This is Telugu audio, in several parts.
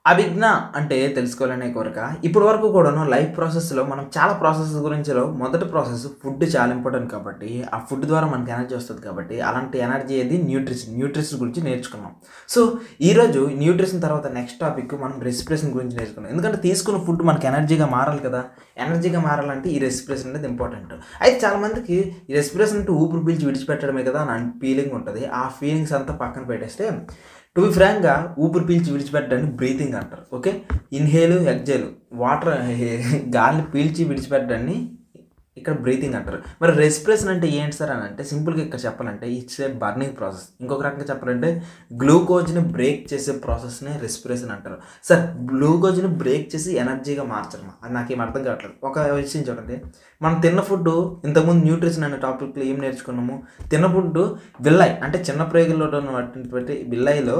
అభిజ్ఞ అంటే తెలుసుకోవాలనే కోరిక. ఇప్పటి వరకు కూడాను లైఫ్ ప్రాసెస్‌లో మనం చాలా ప్రాసెసెస్ గురించిలో మొదటి ప్రాసెస్ ఫుడ్ చాలా ఇంపార్టెంట్ కాబట్టి, ఆ ఫుడ్ ద్వారా మనకు ఎనర్జీ వస్తది కాబట్టి, అలాంటి ఎనర్జీ ఏది న్యూట్రిషన్. న్యూట్రిషన్ గురించి నేర్చుకున్నాం. సో, ఈరోజు న్యూట్రిషన్ తర్వాత నెక్స్ట్ టాపిక్ మనం రెస్పిరేషన్ గురించి నేర్చుకున్నాం. ఎందుకంటే తీసుకున్న ఫుడ్ మనకు ఎనర్జీగా మారాలి కదా! ఎనర్జీగా మారాలంటే ఈ రెస్పిరేషన్ అనేది ఇంపార్టెంట్. అయితే చాలామందికి ఈ రెస్పిరేషన్ అంటే ఊపిరి పీల్చి విడిచిపెట్టడమే కదా అని ఫీలింగ్ ఉంటది. ఆ ఫీలింగ్స్ అంతా పక్కన పెట్టేస్తే టు బి ఫ్రాంక్‌గా ఊపిరి పీల్చి విడిచిపెట్టడాన్ని బ్రీతింగ్ అంటారు. ఓకే. ఇన్‌హేల్, ఎక్స్‌హేల్ వాటర్ గాలిని పీల్చి విడిచిపెట్టడాన్ని ఇక్కడ బ్రీతింగ్ అంటారు. మరి రెస్పిరేషన్ అంటే ఏంటి సార్ అని అంటే సింపుల్‌గా ఇక్కడ చెప్పాలంటే ఇట్స్ ఏ బర్నింగ్ ప్రాసెస్. ఇంకొక రకంగా చెప్పాలంటే గ్లూకోజ్‌ని బ్రేక్ చేసే ప్రాసెస్‌నే రెస్పిరేషన్ అంటారు. సార్ గ్లూకోజ్‌ని బ్రేక్ చేసి ఎనర్జీగా మార్చడమా? అది నాకేం అర్థం కావట్లేదు. ఒక విషయం చూడండి. మనం తిన్న ఫుడ్డు ఇంతకుముందు న్యూట్రిషన్ అనే టాపిక్‌లో ఏం నేర్చుకున్నాము? తిన్న ఫుడ్డు విల్లై అంటే చిన్న ప్రేగుల్లో ఉన్నటువంటి విల్లైలో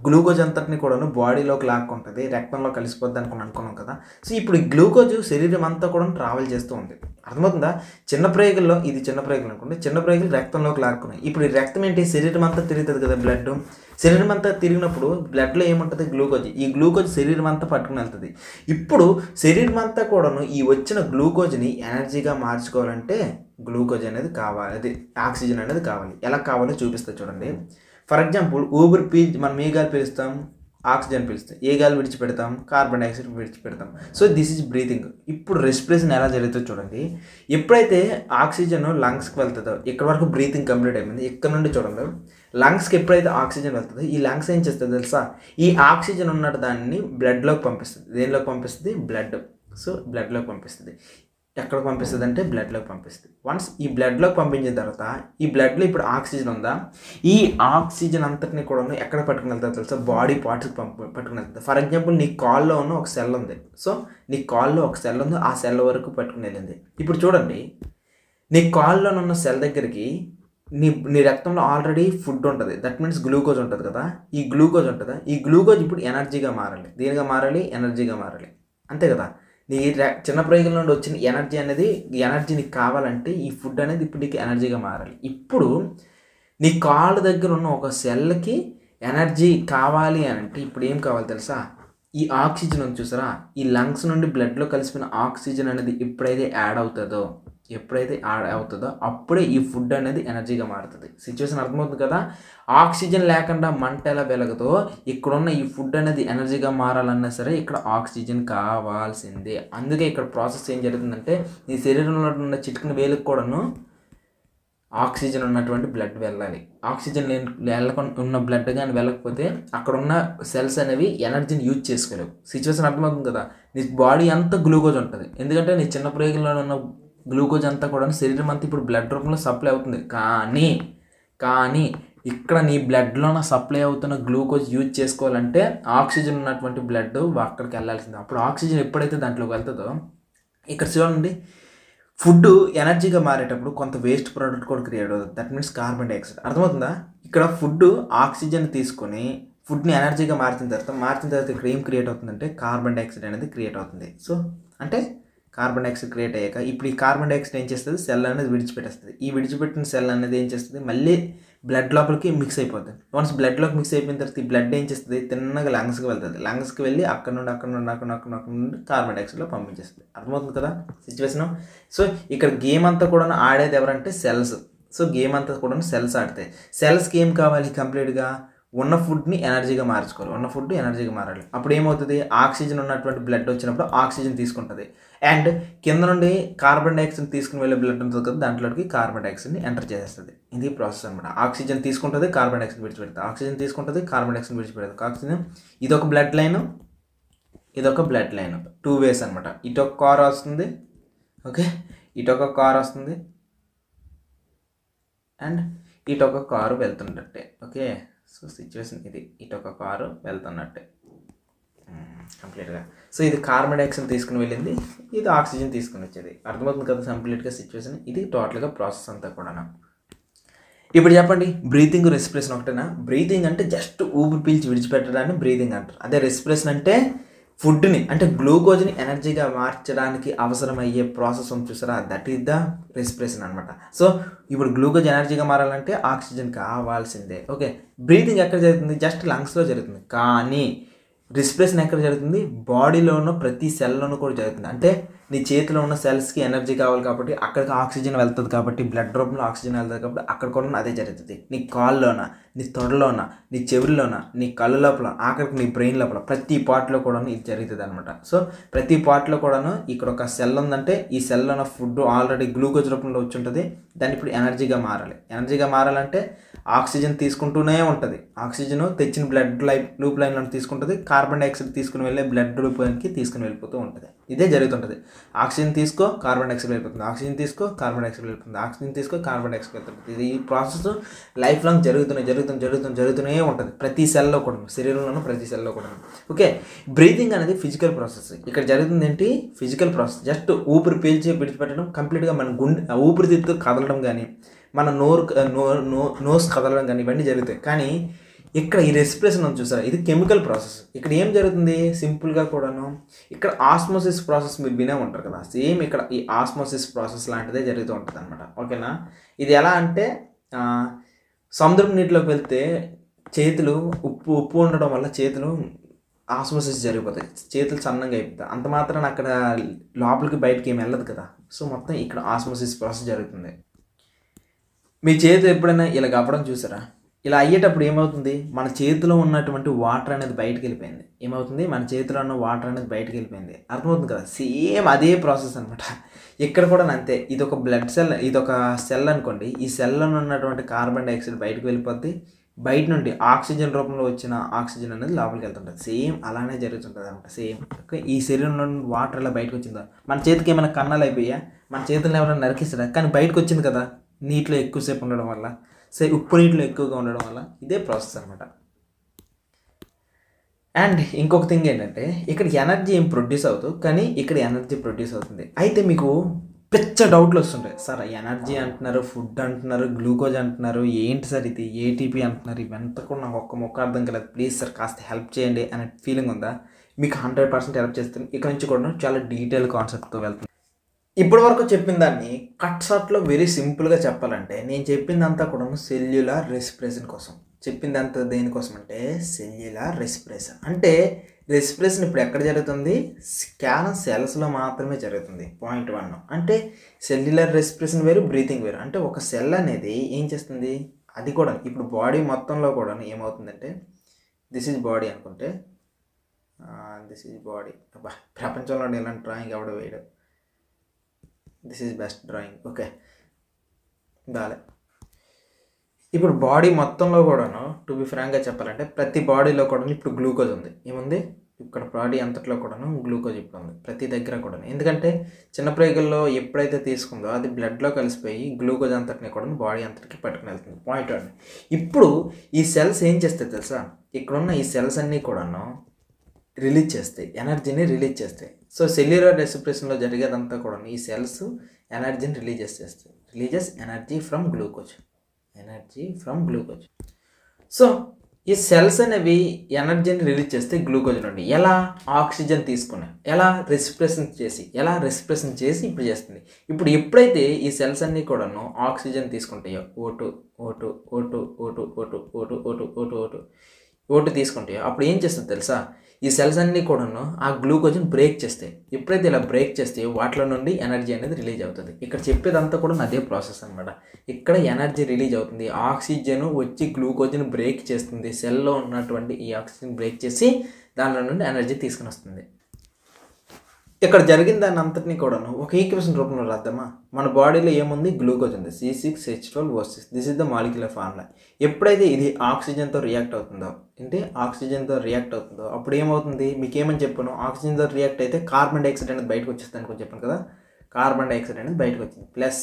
గ్లూకోజ్ అంతటిని కూడాను బాడీలోకి లాక్కుంటది. రక్తంలో కలిసిపోద్ది అనుకున్నాం కదా! సో, ఇప్పుడు ఈ గ్లూకోజ్ శరీరం అంతా కూడా ట్రావెల్ చేస్తూ ఉంది. అర్థమవుతుందా? చిన్న ప్రేగుల్లో ఇది చిన్న ప్రేగులు అనుకోండి. చిన్న ప్రేగులు రక్తంలోకి లాక్కున్నాయి. ఇప్పుడు ఈ రక్తం ఏంటి శరీరం అంతా తిరుగుతది కదా బ్లడ్. శరీరం అంతా తిరిగినప్పుడు బ్లడ్‌లో ఏముంటది? గ్లూకోజ్. ఈ గ్లూకోజ్ శరీరం అంతా పట్టుకుని వెళ్తది. ఇప్పుడు శరీరం అంతా కూడాను ఈ వచ్చిన గ్లూకోజ్‌ని ఎనర్జీగా మార్చుకోవాలంటే గ్లూకోజ్ అనేది కావాలి. అది ఆక్సిజన్ అనేది కావాలి. ఎలా కావాలో చూపిస్తా చూడండి. ఫర్ ఎగ్జాంపుల్ ఊపిరి మనం ఏ గాలి పీలుస్తాం? ఆక్సిజన్ పీలుస్తాం. ఏ గాలి విడిచిపెడతాం? కార్బన్ డయాక్సైడ్ విడిచిపెడతాం. So this is breathing. ఇప్పుడు రెస్పిరేషన్ ఎలా జరుగుతుందో చూడండి. ఎప్పుడైతే ఆక్సిజన్ లంగ్స్కి వెళ్తుందో ఇక్కడ వరకు బ్రీతింగ్ కంప్లీట్ అయిపోయింది. ఇక్కడ నుండి చూడండి లంగ్స్కి ఎప్పుడైతే ఆక్సిజన్ వెళ్తుందో ఈ లంగ్స్ ఏం చేస్తుంది తెలుసా? ఈ ఆక్సిజన్ ఉన్న దాన్ని బ్లడ్లోకి పంపిస్తుంది. దేనిలోకి పంపిస్తుంది? బ్లడ్. సో బ్లడ్లోకి పంపిస్తుంది. ఎక్కడికి పంపిస్తుంది అంటే బ్లడ్లోకి పంపిస్తుంది. వన్స్ ఈ బ్లడ్లోకి పంపించిన తర్వాత ఈ బ్లడ్లో ఇప్పుడు ఆక్సిజన్ ఉందా? ఈ ఆక్సిజన్ అంతటిని కూడా ఎక్కడ పట్టుకుని వెళ్తుంది తెలుసా? బాడీ పార్ట్స్కి పట్టుకుని వెళ్తుంది. ఫర్ ఎగ్జాంపుల్ నీ కాల్లో ఉన్న ఒక సెల్ ఉంది. సో నీ కాల్లో ఒక సెల్ ఉంది. ఆ సెల్ వరకు పట్టుకుని వెళ్ళింది. ఇప్పుడు చూడండి నీ కాల్లో ఉన్న సెల్ దగ్గరికి నీ రక్తంలో ఆల్రెడీ ఫుడ్ ఉంటుంది. దట్ మీన్స్ గ్లూకోజ్ ఉంటుంది కదా! ఈ గ్లూకోజ్ ఉంటుందా? ఈ గ్లూకోజ్ ఇప్పుడు ఎనర్జీగా మారాలి. దేనిగా మారాలి? ఎనర్జీగా మారాలి. అంతే కదా! నీ చిన్న ప్రేగుల నుండి వచ్చిన ఎనర్జీ నీకు కావాలంటే ఈ ఫుడ్ అనేది ఇప్పుడు నీకు ఎనర్జీగా మారాలి. ఇప్పుడు నీ కాళ్ళు దగ్గర ఉన్న ఒక సెల్కి ఎనర్జీ కావాలి అని అంటే ఇప్పుడు ఏం కావాలి తెలుసా? ఈ ఆక్సిజన్ ఉంది చూసారా? ఈ లంగ్స్ నుండి బ్లడ్లో కలిసిపోయిన ఆక్సిజన్ అనేది ఎప్పుడైతే యాడ్ అవుతుందో అప్పుడే ఈ ఫుడ్ అనేది ఎనర్జీగా మారుతుంది. సిచ్యువేషన్ అర్థమవుతుంది కదా? ఆక్సిజన్ లేకుండా మంట ఎలా వెలగదో ఇక్కడున్న ఈ ఫుడ్ అనేది ఎనర్జీగా మారాలన్నా సరే ఇక్కడ ఆక్సిజన్ కావాల్సిందే. అందుకే ఇక్కడ ప్రాసెస్ ఏం జరుగుతుందంటే నీ శరీరంలో ఉన్న చిటికిన వేలకు కూడాను ఆక్సిజన్ ఉన్నటువంటి బ్లడ్ వెళ్ళాలి. ఆక్సిజన్ ఉన్న బ్లడ్ కానీ వెళ్ళకపోతే అక్కడ ఉన్న సెల్స్ అనేవి ఎనర్జీని యూజ్ చేసుకోలేవు. సిచ్యువేషన్ అర్థమవుతుంది కదా? నీ బాడీ అంతా గ్లూకోజ్ ఉంటుంది. ఎందుకంటే నీ చిన్న ప్రేగుల్లో ఉన్న గ్లూకోజ్ అంతా కూడా శరీరం అంతా ఇప్పుడు బ్లడ్ రూపంలో సప్లై అవుతుంది. కానీ ఇక్కడ నీ బ్లడ్లోన సప్లై అవుతున్న గ్లూకోజ్ యూజ్ చేసుకోవాలంటే ఆక్సిజన్ ఉన్నటువంటి బ్లడ్ అక్కడికి వెళ్ళాల్సిందే. అప్పుడు ఆక్సిజన్ ఎప్పుడైతే దాంట్లోకి వెళ్తుందో ఇక్కడ చూడండి ఫుడ్ ఎనర్జీగా మారేటప్పుడు కొంత వేస్ట్ ప్రోడక్ట్ కూడా క్రియేట్ అవుతుంది. That means carbon dioxide. అర్థమవుతుందా? ఇక్కడ ఫుడ్ ఆక్సిజన్ తీసుకొని ఫుడ్ని ఎనర్జీగా మార్చిన తర్వాత ఇక్కడ ఏం క్రియేట్ అవుతుందంటే కార్బన్ డైఆక్సైడ్ అనేది క్రియేట్ అవుతుంది. సో అంటే కార్బన్ డైఆక్సైడ్ క్రియేట్ అయ్యాక ఇప్పుడు ఈ కార్బన్ డైఆక్సైడ్ ఏం చేస్తుంది? సెల్ అనేది విడిచిపెట్టేస్తుంది. ఈ విడిచిపెట్టిన సెల్ అనేది ఏం చేస్తుంది? మళ్ళీ బ్లడ్ లోపలికి మిక్స్ అయిపోతుంది. వన్స్ బ్లడ్లోకి మిక్స్ అయిపోయిన తర్వాత ఈ బ్లడ్ ఏం చేస్తుంది? తిన్నగా లంగ్స్కి వెళ్తుంది. లంగ్స్కి వెళ్ళి అక్కడ నుండి కార్బన్ డైఆక్సైడ్లో పంపించేస్తుంది. అర్థమవుతుంది కదా సిచ్యువేషన్? సో ఇక్కడ గేమ్ అంతా కూడా ఆడేది ఎవరంటే సెల్స్. సో గేమ్ అంతా కూడా సెల్స్ ఆడతాయి. సెల్స్కి ఏం కావాలి? కంప్లీట్గా ఉన్న ఫుడ్ని ఎనర్జీగా మార్చుకోవాలి. ఉన్న ఫుడ్ ఎనర్జీగా మారాలి. అప్పుడు ఏమవుతుంది? ఆక్సిజన్ ఉన్నటువంటి బ్లడ్ వచ్చినప్పుడు ఆక్సిజన్ తీసుకుంటుంది. అండ్ కింద నుండి కార్బన్ డైఆక్సైడ్ తీసుకుని వెళ్ళే బ్లడ్ ఉంటుంది కదా, దాంట్లోకి కార్బన్ డైఆక్సైడ్ని ఎంటర్ చేసేస్తుంది. ఇది ప్రాసెస్ అనమాట. ఆక్సిజన్ తీసుకుంటుంది, కార్బన్ డైఆక్సైడ్ విడిచిపెడుతుంది. ఆక్సిజన్ తీసుకుంటుంది, కార్బన్ డైఆక్సైడ్ విడిచిపెడుతుంది. ఆక్సిజన్ ఇదొక బ్లడ్ లైన్, ఇదొక బ్లడ్ లైన్. 2 వేస్ అనమాట. ఇటొక కార్ వస్తుంది. ఓకే. ఇటొక కార్ వస్తుంది అండ్ ఇటొక కారు వెళ్తున్నట్టే. ఓకే. సో సిచ్యువేషన్ ఇది. ఇటొక కారు వెళ్తున్నట్టే కంప్లీట్గా. సో ఇది కార్బన్ డైఆక్సైడ్ తీసుకుని వెళ్ళింది, ఇది ఆక్సిజన్ తీసుకుని వచ్చేది. అర్థమవుతుంది కదా కంప్లీట్గా సిచ్యువేషన్? ఇది టోటల్గా ప్రాసెస్ అంతా కూడా. ఇప్పుడు చెప్పండి, బ్రీతింగ్ రెస్పిరేషన్ ఒకటేనా? బ్రీతింగ్ అంటే జస్ట్ ఊపిరి పీల్చి విడిచిపెట్టడాన్ని బ్రీతింగ్ అంటారు. అదే రెస్పిరేషన్ అంటే ఫుడ్ని అంటే గ్లూకోజ్ని ఎనర్జీగా మార్చడానికి అవసరమయ్యే ప్రాసెస్ ఉంది చూసారా? దట్ ఈస్ ద రెస్పిరేషన్ అనమాట. సో ఇప్పుడు గ్లూకోజ్ ఎనర్జీగా మారాలంటే ఆక్సిజన్ కావాల్సిందే. ఓకే. బ్రీతింగ్ ఎక్కడ జరుగుతుంది? జస్ట్ లంగ్స్లో జరుగుతుంది. కానీ రెస్పిరేషన్ ఎక్కడ జరుగుతుంది? బాడీలో ఉన్న ప్రతి సెల్లోనూ కూడా జరుగుతుంది. అంటే నీ చేతిలో ఉన్న సెల్స్కి ఎనర్జీ కావాలి కాబట్టి అక్కడికి ఆక్సిజన్ వెళ్తుంది, కాబట్టి బ్లడ్ రూపంలో ఆక్సిజన్ వెళ్తుంది, కాబట్టి అక్కడ కూడా అదే జరుగుతుంది. నీ కాల్లోన, నీ తొడలోన, నీ చెవుల్లోన, నీ కళ్ళు లోపల, ఆఖరికి నీ బ్రెయిన్ లోపల ప్రతి పార్ట్లో కూడా ఇది జరుగుతుంది అనమాట. సో ప్రతి పార్ట్లో కూడాను ఇక్కడ ఒక సెల్ ఉందంటే ఈ సెల్లో ఉన్న ఫుడ్ ఆల్రెడీ గ్లూకోజ్ రూపంలో వచ్చి ఉంటుంది. దాన్ని ఇప్పుడు ఎనర్జీగా మారాలి. ఎనర్జీగా మారాలంటే ఆక్సిజన్ తీసుకుంటూనే ఉంటుంది. ఆక్సిజన్ తెచ్చిన బ్లడ్ లూప్ లైన్లో తీసుకుంటుంది, కార్బన్ డైఆక్సైడ్ తీసుకుని వెళ్ళే బ్లడ్ లూప్ లైన్కి తీసుకుని వెళ్ళిపోతూ ఉంటుంది. ఇదే జరుగుతుంటుంది. ఆక్సిజన్ తీసుకో, కార్బన్ డైఆక్సైడ్ వెళ్ళిపోతుంది, ఆక్సిజన్ తీసుకో, కార్బన్ డైఆక్సైడ్ వెళ్ళిపోతుంది, ఆక్సిజన్ తీసుకో, కార్బన్ డైఆక్సైడ్ వెళ్తుంది. ఇది ఈ ప్రాసెస్ లైఫ్ లాంగ్ జరుగుతూనే ఉంటుంది. ప్రతి సెల్లో కూడా, శరీరంలోనూ ప్రతి సెల్లో కూడా. ఓకే, బ్రీతింగ్ అనేది ఫిజికల్ ప్రాసెస్. ఇక్కడ జరుగుతుంది ఏంటి? Physical process. జస్ట్ ఊపిరి పీల్చి విడిచిపెట్టడం, కంప్లీట్గా మన ఊపిరితిత్తు కదలడం కానీ, మన నోస్ కదలడం కానీ ఇవన్నీ జరుగుతాయి. కానీ ఇక్కడ ఈ రెస్పిరేషన్ అని చూసారా, ఇది కెమికల్ ప్రాసెస్. ఇక్కడ ఏం జరుగుతుంది? సింపుల్గా కూడాను ఇక్కడ ఆస్మోసిస్ ప్రాసెస్ మీరు వినే ఉంటారు కదా, సేమ్ ఇక్కడ ఈ ఆస్మోసిస్ ప్రాసెస్ లాంటిదే జరుగుతూ ఉంటుంది అనమాట. ఓకేనా? ఇది ఎలా అంటే సముద్రం నీటిలోకి వెళ్తే చేతులు ఉప్పు ఉండడం వల్ల చేతులు ఆస్మోసిస్ జరిగిపోతాయి, చేతులు సన్నంగా అయిపోతాయి. అంత మాత్రాన అక్కడ లోపలికి బయటకి ఏమి వెళ్ళదు కదా. సో మొత్తం ఇక్కడ ఆస్మోసిస్ ప్రాసెస్ జరుగుతుంది. మీ చేతి ఎప్పుడైనా ఇలా అవ్వడం చూసారా? ఇలా అయ్యేటప్పుడు ఏమవుతుంది? మన చేతిలో ఉన్నటువంటి వాటర్ అనేది బయటకు వెళ్ళిపోయింది. ఏమవుతుంది? మన చేతిలో ఉన్న వాటర్ అనేది బయటకు వెళ్ళిపోయింది. అర్థమవుతుంది కదా? సేమ్ అదే ప్రాసెస్ అనమాట. ఇక్కడ కూడా అంతే. ఇది ఒక బ్లడ్ సెల్, ఇది ఒక సెల్ అనుకోండి. ఈ సెల్లో ఉన్నటువంటి కార్బన్ డైఆక్సైడ్ బయటకు వెళ్ళిపోద్ది, బయట నుండి ఆక్సిజన్ రూపంలో వచ్చిన ఆక్సిజన్ అనేది లోపలికి వెళ్తుంటుంది. సేమ్ అలానే జరుగుతుంటుంది అనమాట. సేమ్ ఓకే, ఈ శరీరంలో వాటర్ ఇలా బయటకు వచ్చిందా? మన చేతికి ఏమైనా కన్నాలు అయిపోయా? మన చేతులను ఎవరైనా నరికిస్తారా? కానీ బయటకు వచ్చింది కదా నీటిలో ఎక్కువసేపు ఉండడం వల్ల, ఉప్పు నీటిలో ఎక్కువగా ఉండడం వల్ల. ఇదే ప్రాసెస్ అనమాట. అండ్ ఇంకొక థింగ్ ఏంటంటే ఇక్కడ ఎనర్జీ ఏం ప్రొడ్యూస్ అవుతుంది, కానీ ఇక్కడ ఎనర్జీ ప్రొడ్యూస్ అవుతుంది. అయితే మీకు పెద్ద డౌట్లు వస్తుంటాయి. సార్ ఎనర్జీ అంటున్నారు, ఫుడ్ అంటున్నారు, గ్లూకోజ్ అంటున్నారు, ఏంటి సార్ ఇది ఏటీపీ అంటున్నారు, ఇవంతా కూడా నాకు ఒక్క మొక్క అర్థం కాలేదు, ప్లీజ్ సార్ కాస్త హెల్ప్ చేయండి అనే ఫీలింగ్ ఉందా? మీకు 100% హెల్ప్ చేస్తాను. ఇక్కడ నుంచి కూడా చాలా డీటెయిల్ కాన్సెప్ట్తో వెళ్తుంది. ఇప్పటి వరకు చెప్పిన దాన్ని కట్ షార్ట్లో వెరీ సింపుల్గా చెప్పాలంటే, నేను చెప్పిందంతా కూడా సెల్యులార్ రెస్పిరేషన్ కోసం చెప్పిందంతా. దేనికోసం అంటే సెల్యులార్ రెస్పిరేషన్. అంటే రెస్పిరేషన్ ఇప్పుడు ఎక్కడ జరుగుతుంది? కేవలం సెల్స్లో మాత్రమే జరుగుతుంది. పాయింట్ 1. అంటే సెల్యులార్ రెస్పిరేషన్ వేరు, బ్రీతింగ్ వేరు. అంటే ఒక సెల్ అనేది ఏం చేస్తుంది? అది కూడా ఇప్పుడు బాడీ మొత్తంలో కూడా ఏమవుతుందంటే, దిస్ ఈజ్ బాడీ అనుకుంటే, దిస్ ఈజ్ బాడీ. అబ్బా, ప్రపంచంలో ఇలాంటి డ్రాయింగ్ ఎవడో వేయడు. This is best drawing. Okay, బాలే. ఇప్పుడు బాడీ మొత్తంలో కూడాను టు బి ఫ్రాంక్గా చెప్పాలంటే ప్రతి బాడీలో కూడా ఇప్పుడు గ్లూకోజ్ ఉంది. ఏముంది? ఇక్కడ బాడీ అంతట్లో కూడాను గ్లూకోజ్ ఇప్పుడు ఉంది ప్రతి దగ్గర కూడా. ఎందుకంటే చిన్న ప్రేగుల్లో ఎప్పుడైతే తీసుకుందో అది బ్లడ్లో కలిసిపోయి గ్లూకోజ్ అంతటిని కూడా బాడీ అంతటికి పట్టుకుని వెళ్తుంది. పాయింట్ 1. ఇప్పుడు ఈ సెల్స్ ఏం చేస్తాయి తెలుసా? ఇక్కడున్న ఈ సెల్స్ అన్నీ కూడాను రిలీజ్ చేస్తాయి, ఎనర్జీని రిలీజ్ చేస్తాయి. సో సెల్యులార్ రెస్పిరేషన్లో జరిగేదంతా కూడా ఈ సెల్స్ ఎనర్జీని రిలీజెస్ చేస్తాయి. Releases energy from glucose. So ఈ సెల్స్ అనేవి ఎనర్జీని రిలీజ్ చేస్తే గ్లూకోజ్ నుండి ఎలా? ఆక్సిజన్ తీసుకుని, ఎలా? రెస్పిరేషన్ చేసి ఇప్పుడు చేస్తుంది. ఇప్పుడు ఎప్పుడైతే ఈ సెల్స్ అన్నీ కూడాను ఆక్సిజన్ తీసుకుంటాయో, ఓటు తీసుకుంటాయో, అప్పుడు ఏం చేస్తుంది తెలుసా? ఈ సెల్స్ అన్నీ కూడాను ఆ గ్లూకోజ్ని బ్రేక్ చేస్తాయి. ఎప్పుడైతే ఇలా బ్రేక్ చేస్తే వాటిలో నుండి ఎనర్జీ అనేది రిలీజ్ అవుతుంది. ఇక్కడ చెప్పేదంతా కూడా అదే ప్రాసెస్ అనమాట. ఇక్కడ ఎనర్జీ రిలీజ్ అవుతుంది, ఆక్సిజన్ వచ్చి గ్లూకోజ్ని బ్రేక్ చేస్తుంది. సెల్లో ఉన్నటువంటి ఈ ఆక్సిజన్ బ్రేక్ చేసి దానిలో నుండి ఎనర్జీ తీసుకుని వస్తుంది. ఇక్కడ జరిగిన దాన్ని అంతటినీ కూడాను ఒక ఈక్వేషన్ రూపంలో రాద్దామా? మన బాడీలో ఏముంది? గ్లూకోజ్ ఉంది, C6H12O6. This is the molecular formula. ఎప్పుడైతే ఇది ఆక్సిజన్తో రియాక్ట్ అవుతుందో, అప్పుడు ఏమవుతుంది? మీకు ఏమని చెప్పాను? ఆక్సిజన్తో రియాక్ట్ అయితే కార్బన్ డైఆక్సైడ్ అనేది బయటకు వచ్చేస్తుంది అనుకో చెప్పాను కదా. కార్బన్ డైఆక్సైడ్ అనేది బయటకు వచ్చింది. ప్లస్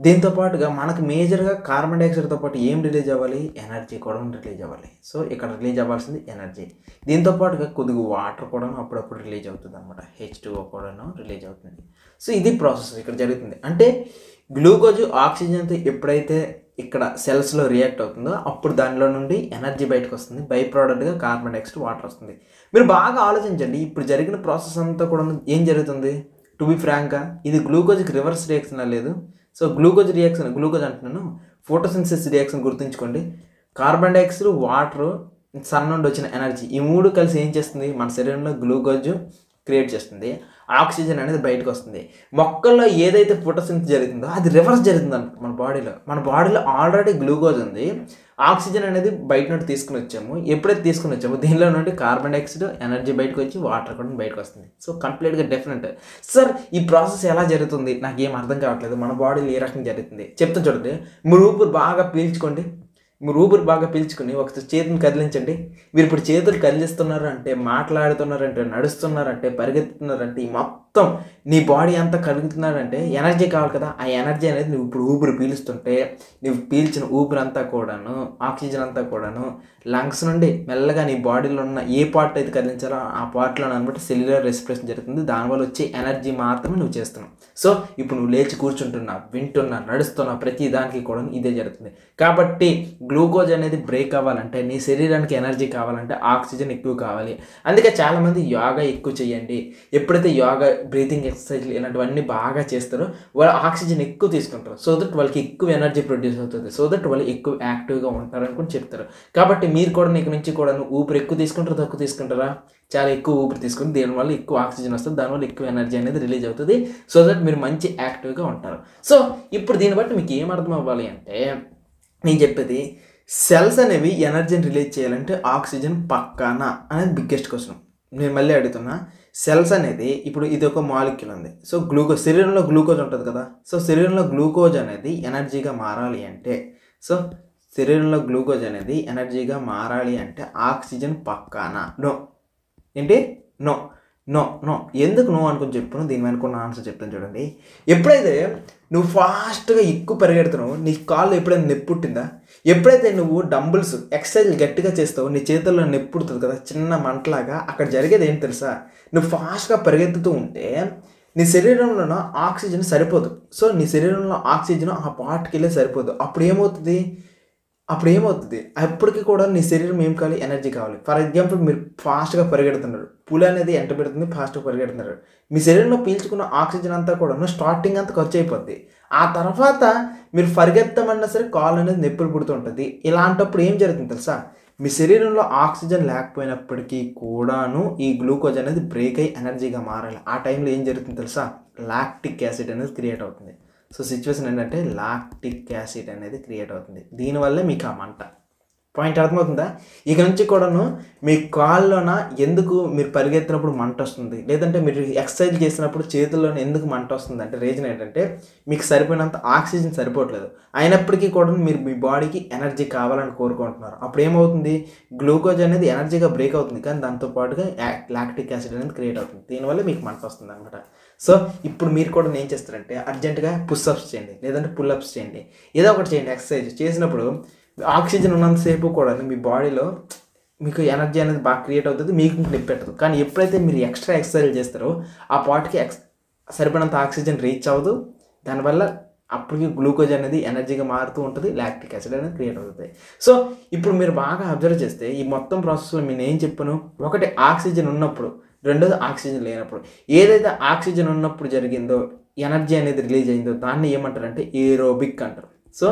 దీంతో పాటుగా మనకు మేజర్గా కార్బన్ డైఆక్సైడ్తో పాటు ఏం రిలీజ్ అవ్వాలి? ఎనర్జీ కూడా రిలీజ్ అవ్వాలి. సో ఇక్కడ రిలీజ్ అవ్వాల్సింది ఎనర్జీ. దీంతో పాటుగా కొద్దిగా వాటర్ కూడా అప్పుడప్పుడు రిలీజ్ అవుతుంది అనమాట. H2O కూడా రిలీజ్ అవుతుంది. సో ఇది ప్రాసెస్ ఇక్కడ జరుగుతుంది. అంటే గ్లూకోజ్ ఆక్సిజన్తో ఎప్పుడైతే ఇక్కడ సెల్స్లో రియాక్ట్ అవుతుందో అప్పుడు దానిలో నుండి ఎనర్జీ బయటకు వస్తుంది. బై ప్రోడక్ట్గా కార్బన్ డైఆక్సైడ్, వాటర్ వస్తుంది. మీరు బాగా ఆలోచించండి. ఇప్పుడు జరిగిన ప్రాసెస్ అంతా కూడా ఏం జరుగుతుంది? టు బి ఫ్రాంక్గా ఇది గ్లూకోజ్కి రివర్స్ రియాక్షన్ లేదు. సో గ్లూకోజ్ అంటున్నాను, ఫోటోసింథసిస్ రియాక్షన్ గుర్తుంచుకోండి. కార్బన్ డైఆక్సైడ్, వాటర్ సన్ నుండి వచ్చిన ఎనర్జీ, ఈ 3 కలిసి ఏం చేస్తుంది, మన శరీరంలో గ్లూకోజ్ క్రియేట్ చేస్తుంది, ఆక్సిజన్ అనేది బయటకు వస్తుంది. మొక్కల్లో ఏదైతే ఫోటోసింథసిస్ జరుగుతుందో అది రివర్స్ జరుగుతుంది అనమాట. మన బాడీలో ఆల్రెడీ గ్లూకోజ్ ఉంది, ఆక్సిజన్ అనేది బయట నుండి తీసుకుని వచ్చాము. ఎప్పుడైతే తీసుకుని వచ్చామో దీనిలో నుండి కార్బన్ డైఆక్సైడ్ ఎనర్జీ బయటకు వచ్చి వాటర్ కూడా బయటకు వస్తుంది. సో కంప్లీట్గా డిఫరెంట్. సార్ ఈ ప్రాసెస్ ఎలా జరుగుతుంది నాకు ఏం అర్థం కావట్లేదు, మన బాడీలో ఏ రకంగా జరుగుతుంది చెప్తాను చూడండి. మీరు ఊపిరి బాగా పీల్చుకోండి, మీరు ఊపిరి బాగా పీల్చుకుని ఒకసారి చేతిని కదిలించండి. మీరు ఇప్పుడు చేతులు కదిలిస్తున్నారంటే, మాట్లాడుతున్నారంటే, నడుస్తున్నారంటే, పరిగెత్తుతున్నారంటే, ఈ మొత్తం నీ బాడీ అంతా కలుగుతున్నారంటే ఎనర్జీ కావాలి కదా. ఆ ఎనర్జీ అనేది నువ్వు ఇప్పుడు ఊపిరి పీలుస్తుంటే నువ్వు పీల్చిన ఊపిరి అంతా కూడాను, ఆక్సిజన్ అంతా కూడాను లంగ్స్ నుండి మెల్లగా నీ బాడీలో ఉన్న ఏ పార్ట్ అయితే కదిలించాలో ఆ పార్ట్లో అనమాట సెల్యులర్ రెస్పిరేషన్ జరుగుతుంది. దానివల్ల వచ్చే ఎనర్జీ మాత్రమే నువ్వు చేస్తున్నావు. సో ఇప్పుడు నువ్వు లేచి కూర్చుంటున్నా, వింటున్నా, నడుస్తున్నా, ప్రతి దానికి కూడా ఇదే జరుగుతుంది. కాబట్టి గ్లూకోజ్ అనేది బ్రేక్ అవ్వాలంటే, నీ శరీరానికి ఎనర్జీ కావాలంటే ఆక్సిజన్ ఎక్కువ కావాలి. అందుకే చాలామంది యోగా ఎక్కువ చేయండి. ఎప్పుడైతే యోగా, బ్రీతింగ్ ఎక్సర్సైజ్లు ఇలాంటివన్నీ బాగా చేస్తారో వాళ్ళు ఆక్సిజన్ ఎక్కువ తీసుకుంటారు. సో దట్ వాళ్ళకి ఎక్కువ ఎనర్జీ ప్రొడ్యూస్ అవుతుంది. సో దట్ వాళ్ళు ఎక్కువ యాక్టివ్గా ఉంటారు అనుకుని చెప్తారు. కాబట్టి మీరు కూడా నీకు నుంచి కూడా ఊపిరి ఎక్కువ తీసుకుంటారా తక్కువ తీసుకుంటారా? చాలా ఎక్కువ ఊపిరి తీసుకుని దీనివల్ల ఎక్కువ ఆక్సిజన్ వస్తుంది, దానివల్ల ఎక్కువ ఎనర్జీ అనేది రిలీజ్ అవుతుంది. సో దట్ మీరు మంచి యాక్టివ్గా ఉంటారు. సో ఇప్పుడు దీన్ని బట్టి మీకు ఏం అర్థం అవ్వాలి అంటే, నేను చెప్పేది సెల్స్ అనేవి ఎనర్జీని రిలీజ్ చేయాలంటే ఆక్సిజన్ పక్కానా అనేది బిగ్గెస్ట్ క్వశ్చన్. నేను మళ్ళీ అడుగుతున్నా, సెల్స్ అనేది ఇప్పుడు ఇది ఒక మాలిక్యూల్ ఉంది. సో గ్లూకోజ్, శరీరంలో గ్లూకోజ్ ఉంటుంది కదా. సో శరీరంలో గ్లూకోజ్ అనేది ఎనర్జీగా మారాలి అంటే, సో శరీరంలో గ్లూకోజ్ అనేది ఎనర్జీగా మారాలి అంటే ఆక్సిజన్ పక్కానా? నో. ఏంటి? No no no. ఎందుకు నో అనుకుని చెప్పును, దీని వెనుకున్న ఆన్సర్ చెప్తాను చూడండి. ఎప్పుడైతే నువ్వు ఫాస్ట్గా ఎక్కువ పరిగెడుతున్నావు, నీ కాళ్ళు ఎప్పుడైనా నొప్పి పుట్టిందా? ఎప్పుడైతే నువ్వు డంబుల్స్ ఎక్సర్సైజ్ గట్టిగా చేస్తావు, నీ చేతుల్లో నొప్పి పుడుతుంది కదా, చిన్న మంటలాగా. అక్కడ జరిగేది ఏంటి తెలుసా? నువ్వు ఫాస్ట్గా పరిగెత్తుతూ ఉంటే నీ శరీరంలో ఆక్సిజన్ సరిపోదు. సో నీ శరీరంలో ఆక్సిజన్ ఆ పార్ట్కి వెళ్ళి సరిపోదు. అప్పుడు ఏమవుతుంది? అప్పటికి కూడా నీ శరీరం ఏం కావాలి? ఎనర్జీ కావాలి. ఫర్ ఎగ్జాంపుల్ మీరు ఫాస్ట్గా పరిగెడుతున్నారు, పులి అనేది ఎంట పెడుతుంది, ఫాస్ట్గా పరిగెడుతున్నారు. మీ శరీరంలో పీల్చుకున్న ఆక్సిజన్ అంతా కూడా స్టార్టింగ్ అంతా ఖర్చు అయిపోద్ది. ఆ తర్వాత మీరు పరిగెత్తమన్నా సరే కాలు అనేది నొప్పులు పుడుతుంటుంది. ఇలాంటప్పుడు ఏం జరుగుతుంది తెలుసా? మీ శరీరంలో ఆక్సిజన్ లేకపోయినప్పటికీ కూడాను ఈ గ్లూకోజ్ అనేది బ్రేక్ అయ్యి ఎనర్జీగా మారాలి. ఆ టైంలో ఏం జరుగుతుంది తెలుసా? లాక్టిక్ యాసిడ్ అనేది క్రియేట్ అవుతుంది. సో సిచ్యువేషన్ ఏంటంటే లాక్టిక్ యాసిడ్ అనేది క్రియేట్ అవుతుంది. దీనివల్లే మీకు ఆ మంట. పాయింట్ అర్థమవుతుందా? ఇక నుంచి కూడాను మీ కాళ్ళలోన ఎందుకు మీరు పరిగెత్తినప్పుడు మంట వస్తుంది, లేదంటే మీరు ఎక్సర్సైజ్ చేసినప్పుడు చేతుల్లోనే ఎందుకు మంట వస్తుంది అంటే రీజన్ ఏంటంటే మీకు సరిపోయినంత ఆక్సిజన్ సరిపోవట్లేదు. అయినప్పటికీ కూడా మీరు మీ బాడీకి ఎనర్జీ కావాలని కోరుకుంటున్నారు. అప్పుడు ఏమవుతుంది? గ్లూకోజ్ అనేది ఎనర్జీగా బ్రేక్ అవుతుంది, కానీ దాంతోపాటుగా లాక్టిక్ యాసిడ్ అనేది క్రియేట్ అవుతుంది. దీనివల్ల మీకు మంట వస్తుంది అనమాట. సో ఇప్పుడు మీరు కూడా ఏం చేస్తారంటే అర్జెంటుగా పుష్అప్స్ చేయండి, లేదంటే పుల్అప్స్ చేయండి, ఏదో ఒకటి చేయండి. ఎక్సర్సైజ్ చేసినప్పుడు ఆక్సిజన్ ఉన్నంతసేపు కూడా మీ బాడీలో మీకు ఎనర్జీ అనేది బాగా క్రియేట్ అవుతుంది, మీకు నొప్పి పెట్టదు. కానీ ఎప్పుడైతే మీరు ఎక్స్ట్రా ఎక్సర్సైజ్ చేస్తారో ఆ పార్ట్కి సరిపడినంత ఆక్సిజన్ రీచ్ అవ్వదు. దానివల్ల అప్పటికి గ్లూకోజ్ అనేది ఎనర్జీగా మారుతూ ఉంటుంది, లాక్టిక్ యాసిడ్ అనేది క్రియేట్ అవుతుంది. సో ఇప్పుడు మీరు బాగా అబ్జర్వ్ చేస్తే ఈ మొత్తం ప్రాసెస్లో నేను ఏం చెప్పాను? ఒకటి ఆక్సిజన్ ఉన్నప్పుడు, రెండోది ఆక్సిజన్ లేనప్పుడు. ఏదైతే ఆక్సిజన్ ఉన్నప్పుడు జరిగిందో, ఎనర్జీ అనేది రిలీజ్ అయిందో దాన్ని ఏమంటారంటే ఏరోబిక్ అంటారు. So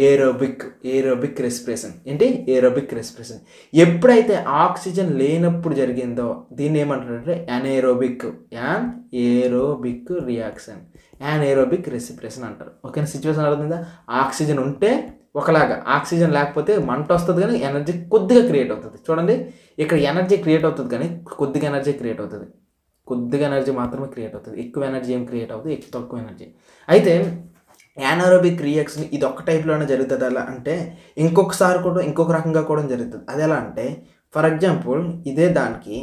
aerobic respiration. ఏంటి? Aerobic respiration. ఎప్పుడైతే ఆక్సిజన్ లేనప్పుడు జరిగిందో దీన్ని ఏమంటారంటే యానేరోబిక్ రియాక్షన్, యానేరోబిక్ రెస్పిరేషన్ అంటారు. ఓకేనా? సిచ్యువేషన్ అర్థమైందా? ఆక్సిజన్ ఉంటే ఒకలాగా, ఆక్సిజన్ లేకపోతే మంట వస్తుంది కానీ ఎనర్జీ కొద్దిగా క్రియేట్ అవుతుంది. చూడండి, ఇక్కడ ఎనర్జీ క్రియేట్ అవుతుంది కానీ కొద్దిగా ఎనర్జీ క్రియేట్ అవుతుంది. కొద్దిగా ఎనర్జీ మాత్రమే క్రియేట్ అవుతుంది, ఎక్కువ ఎనర్జీ ఏం క్రియేట్ అవుతుంది? తక్కువ ఎనర్జీ. అయితే యానరోబిక్ రియాక్షన్ ఇది ఒక్క టైప్లోనే జరుగుతుంది. ఎలా అంటే ఇంకొకసారి కూడా ఇంకొక రకంగా కూడా జరుగుతుంది. అది ఎలా అంటే, ఫర్ ఎగ్జాంపుల్ ఇదే దానికి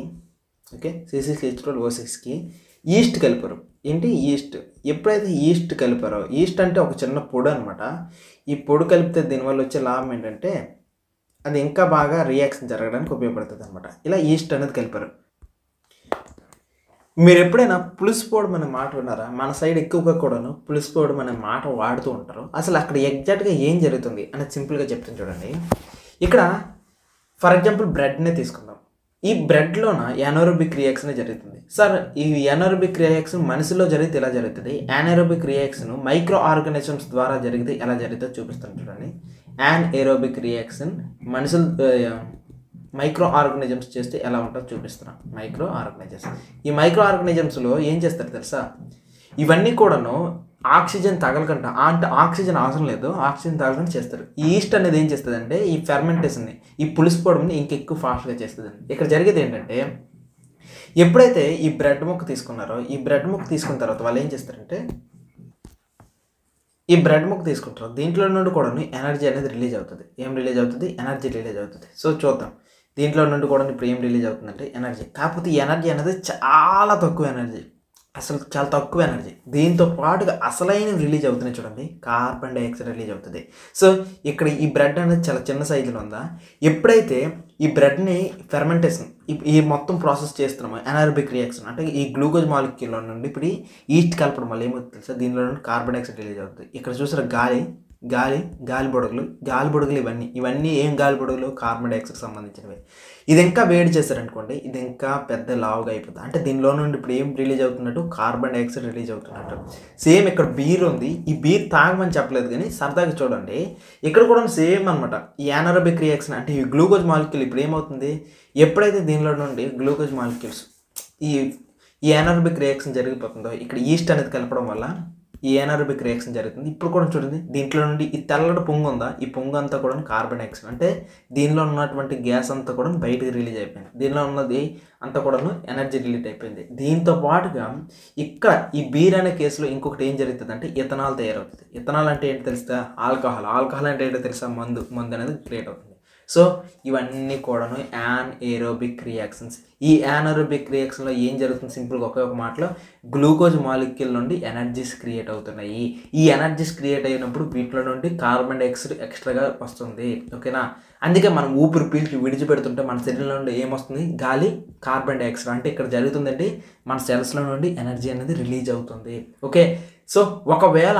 ఓకే C6H12O6కి ఈస్ట్ కలిపారు. ఏంటి? ఈస్ట్. ఎప్పుడైతే ఈస్ట్ కలిపారో, ఈస్ట్ అంటే ఒక చిన్న పొడి అనమాట. ఈ పొడి కలిపితే దీనివల్ల వచ్చే లాభం ఏంటంటే అది ఇంకా బాగా రియాక్షన్ జరగడానికి ఉపయోగపడుతుంది అనమాట. ఇలా ఈస్ట్ అనేది కలిపారు. మీరు ఎప్పుడైనా పులిసిపోవడం అనే మాట విన్నారా? మన సైడ్ ఎక్కువగా కూడాను పులిసిపోవడం అనే మాట వాడుతూ ఉంటారు. అసలు అక్కడ ఎగ్జాక్ట్గా ఏం జరుగుతుంది అనేది సింపుల్గా చెప్తాను చూడండి. ఇక్కడ ఫర్ ఎగ్జాంపుల్ బ్రెడ్నే తీసుకుందాం. ఈ బ్రెడ్లోన యానరోబిక్ రియాక్షన్ జరుగుతుంది. సార్ ఈ యానరోబిక్ రియాక్షన్ మనిషిలో జరిగితే ఎలా జరుగుతుంది, యానరోబిక్ రియాక్షన్ మైక్రో ఆర్గానిజమ్స్ ద్వారా జరిగితే ఎలా జరుగుతుందో చూపిస్తాను చూడండి. యానరోబిక్ రియాక్షన్ మైక్రో ఆర్గానిజమ్స్ చేస్తే ఎలా ఉంటుందో చూపిస్తున్నాను. మైక్రో ఆర్గానిజమ్స్, ఈ మైక్రో ఆర్గానిజమ్స్లో ఏం చేస్తారు తెలుసా? ఇవన్నీ కూడాను ఆక్సిజన్ తగలకుండా, అంటే ఆక్సిజన్ అవసరం లేదు, ఆక్సిజన్ తగలకుండా చేస్తారు. ఈ ఈస్ట్ అనేది ఏం చేస్తుంది అంటే ఈ ఫెర్మెంటేషన్ని, ఈ పులిసిపోవడంని ఇంకెక్కువ ఫాస్ట్గా చేస్తుంది. ఇక్కడ జరిగేది ఏంటంటే ఎప్పుడైతే ఈ బ్రెడ్ ముక్క తీసుకున్నారో, ఈ బ్రెడ్ ముక్క తీసుకున్న తర్వాత వాళ్ళు ఏం చేస్తారంటే ఈ బ్రెడ్ ముక్క తీసుకుంటారు, దీంట్లో నుండి కూడా ఎనర్జీ అనేది రిలీజ్ అవుతుంది. ఏం రిలీజ్ అవుతుంది? ఎనర్జీ రిలీజ్ అవుతుంది. సో చూద్దాం, దీంట్లో నుండి కూడా ఇప్పుడు ఏం రిలీజ్ అవుతుందంటే ఎనర్జీ. కాకపోతే ఈ ఎనర్జీ అనేది చాలా తక్కువ ఎనర్జీ, అసలు చాలా తక్కువ ఎనర్జీ. దీంతో పాటుగా అసలైన రిలీజ్ అవుతున్నాయి చూడండి, కార్బన్ డైఆక్సైడ్ రిలీజ్ అవుతుంది. సో ఇక్కడ ఈ బ్రెడ్ అనేది చాలా చిన్న సైజులో ఉందా, ఎప్పుడైతే ఈ బ్రెడ్ని ఫెర్మెంటేషన్ ఈ మొత్తం ప్రాసెస్ చేస్తున్నామో, ఎనారోబిక్ రియాక్షన్ అంటే ఈ గ్లూకోజ్ మాలిక్యూల్లో నుండి ఇప్పుడు ఈస్ట్ కలపడం వల్ల ఏమవుతుంది తెలుసా, దీనిలో నుండి కార్బన్ డైఆక్సైడ్ రిలీజ్ అవుతుంది. ఇక్కడ చూసారా గాలి బుడగలు ఇవన్నీ ఏం గాలి బుడగలు? కార్బన్ డైఆక్సైడ్ సంబంధించినవి. ఇది ఇంకా వేడి చేశారనుకోండి, ఇది ఇంకా పెద్ద లావుగా అయిపోతుంది. అంటే దీనిలో నుండి ఇప్పుడు ఏం రిలీజ్ అవుతున్నట్టు? కార్బన్ డైఆక్సైడ్ రిలీజ్ అవుతున్నట్టు. సేమ్ ఇక్కడ బీర్ ఉంది, ఈ బీర్ తాగమని చెప్పలేదు కానీ సరదాగా చూడండి, ఇక్కడ కూడా సేమ్ అనమాట. ఈ యానరోబిక్ రియాక్షన్ అంటే ఈ గ్లూకోజ్ మాలిక్యూల్ ఇప్పుడు ఏమవుతుంది, ఎప్పుడైతే దీనిలో నుండి గ్లూకోజ్ మాలిక్యూల్స్ ఈ యానరోబిక్ రియాక్షన్ జరిగిపోతుందో, ఇక్కడ ఈస్ట్ అనేది కలపడం వల్ల ఈ ఏనారోబిక్ రియాక్షన్ జరుగుతుంది. ఇప్పుడు కూడా చూడండి, దీంట్లో నుండి ఈ తెల్లటి పొంగు ఉందా, ఈ పొంగు అంతా కూడా కార్బన్ డైఆక్సైడ్, అంటే దీనిలో ఉన్నటువంటి గ్యాస్ అంతా కూడా బయటకు రిలీజ్ అయిపోయింది. దీనిలో ఉన్నది అంతా కూడా ఎనర్జీ రిలీజ్ అయిపోయింది. దీంతో పాటుగా ఇక్కడ ఈ బీర్ అనే కేసులో ఇంకొకటి ఏం జరుగుతుంది అంటే ఇథనాల్ తయారవుతుంది. ఇథనాల్ అంటే ఏంటి తెలుస్తా? ఆల్కహాల్ అంటే ఏంటో తెలుసా? మందు అనేది క్రియేట్ అవుతుంది. సో ఇవన్నీ కూడాను యాన్ఏరోబిక్ రియాక్షన్స్. ఈ యానరోబిక్ రియాక్షన్లో ఏం జరుగుతుంది? సింపుల్గా ఒకే ఒక మాటలో, గ్లూకోజ్ మాలిక్యూల్ నుండి ఎనర్జీస్ క్రియేట్ అవుతున్నాయి. ఈ ఎనర్జీస్ క్రియేట్ అయినప్పుడు వీటిలో నుండి కార్బన్ డైఆక్సైడ్ ఎక్స్ట్రాగా వస్తుంది. ఓకేనా? అందుకే మనం ఊపిరి పీల్చి విడిచిపెడుతుంటే మన శరీరంలో నుండి ఏమొస్తుంది? గాలి, కార్బన్ డైఆక్సైడ్. అంటే ఇక్కడ జరుగుతుందంటే మన సెల్స్లో నుండి ఎనర్జీ అనేది రిలీజ్ అవుతుంది. ఓకే, సో ఒకవేళ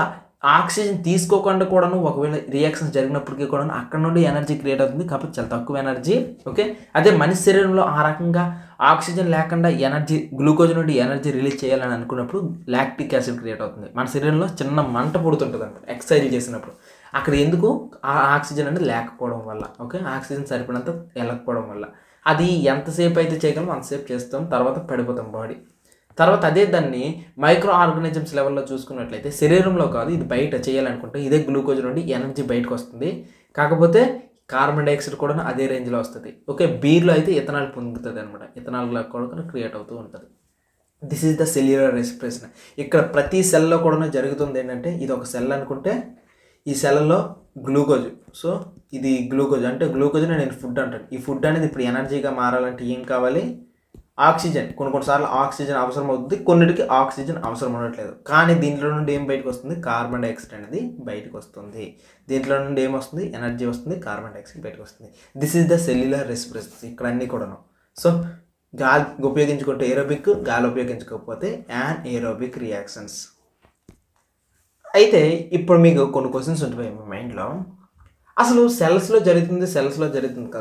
ఆక్సిజన్ తీసుకోకుండా కూడాను ఒకవేళ రియాక్షన్స్ జరిగినప్పటికీ కూడా అక్కడ నుండి ఎనర్జీ క్రియేట్ అవుతుంది, కాబట్టి చాలా తక్కువ ఎనర్జీ. ఓకే, అదే మనిషి శరీరంలో ఆ రకంగా ఆక్సిజన్ లేకుండా ఎనర్జీ, గ్లూకోజ్ నుండి ఎనర్జీ రిలీజ్ చేయాలని అనుకున్నప్పుడు లాక్టిక్ యాసిడ్ క్రియేట్ అవుతుంది. మన శరీరంలో చిన్న మంట పుడుతుంటుంది అనమాట ఎక్సర్సైజ్ చేసినప్పుడు. అక్కడ ఎందుకు? ఆ ఆక్సిజన్ అనేది లేకపోవడం వల్ల. ఓకే, ఆక్సిజన్ సరిపడినంత వెళ్ళకపోవడం వల్ల. అది ఎంతసేపు అయితే చేయగలం అంతసేపు చేస్తాం, తర్వాత పడిపోతాం బాడీ. తర్వాత అదే దాన్ని మైక్రో ఆర్గానిజమ్స్ లెవెల్లో చూసుకున్నట్లయితే శరీరంలో కాదు, ఇది బయట చేయాలనుకుంటే ఇదే గ్లూకోజ్ నుండి ఎనర్జీ బయటకు వస్తుంది. కాకపోతే కార్బన్ డైఆక్సైడ్ కూడా అదే రేంజ్లో వస్తుంది. ఓకే, బీర్లో అయితే ఇథనాల్ పొందుతుంది అనమాట, ఇథనాల్ కూడా క్రియేట్ అవుతూ ఉంటుంది. This is the cellular respiration. ఇక్కడ ప్రతి సెల్లో కూడా జరుగుతుంది ఏంటంటే, ఇది ఒక సెల్ అనుకుంటే ఈ సెల్లో గ్లూకోజ్, సో ఇది గ్లూకోజ్ అంటే గ్లూకోజ్ నేను ఫుడ్ అంటాను. ఈ ఫుడ్ అనేది ఇప్పుడు ఎనర్జీగా మారాలంటే ఏం కావాలి? ఆక్సిజన్. కొన్నిసార్లు ఆక్సిజన్ అవసరం అవుతుంది, కొన్నిటికి ఆక్సిజన్ అవసరం ఉండట్లేదు. కానీ దీంట్లో నుండి ఏం బయటకు వస్తుంది? కార్బన్ డైఆక్సైడ్ అనేది బయటకు వస్తుంది. దీంట్లో నుండి ఏమొస్తుంది? ఎనర్జీ వస్తుంది, కార్బన్ డైఆక్సైడ్ బయటకు వస్తుంది. This is the cellular respiration. ఇక్కడ అన్నీ కూడాను. సో గాలి ఉపయోగించుకుంటే ఏరోబిక్, గాలి ఉపయోగించకపోతే యాన్ఏరోబిక్ రియాక్షన్స్. అయితే ఇప్పుడు మీకు కొన్ని క్వశ్చన్స్ ఉంటాయి మీ మైండ్లో. అసలు సెల్స్లో జరుగుతుంది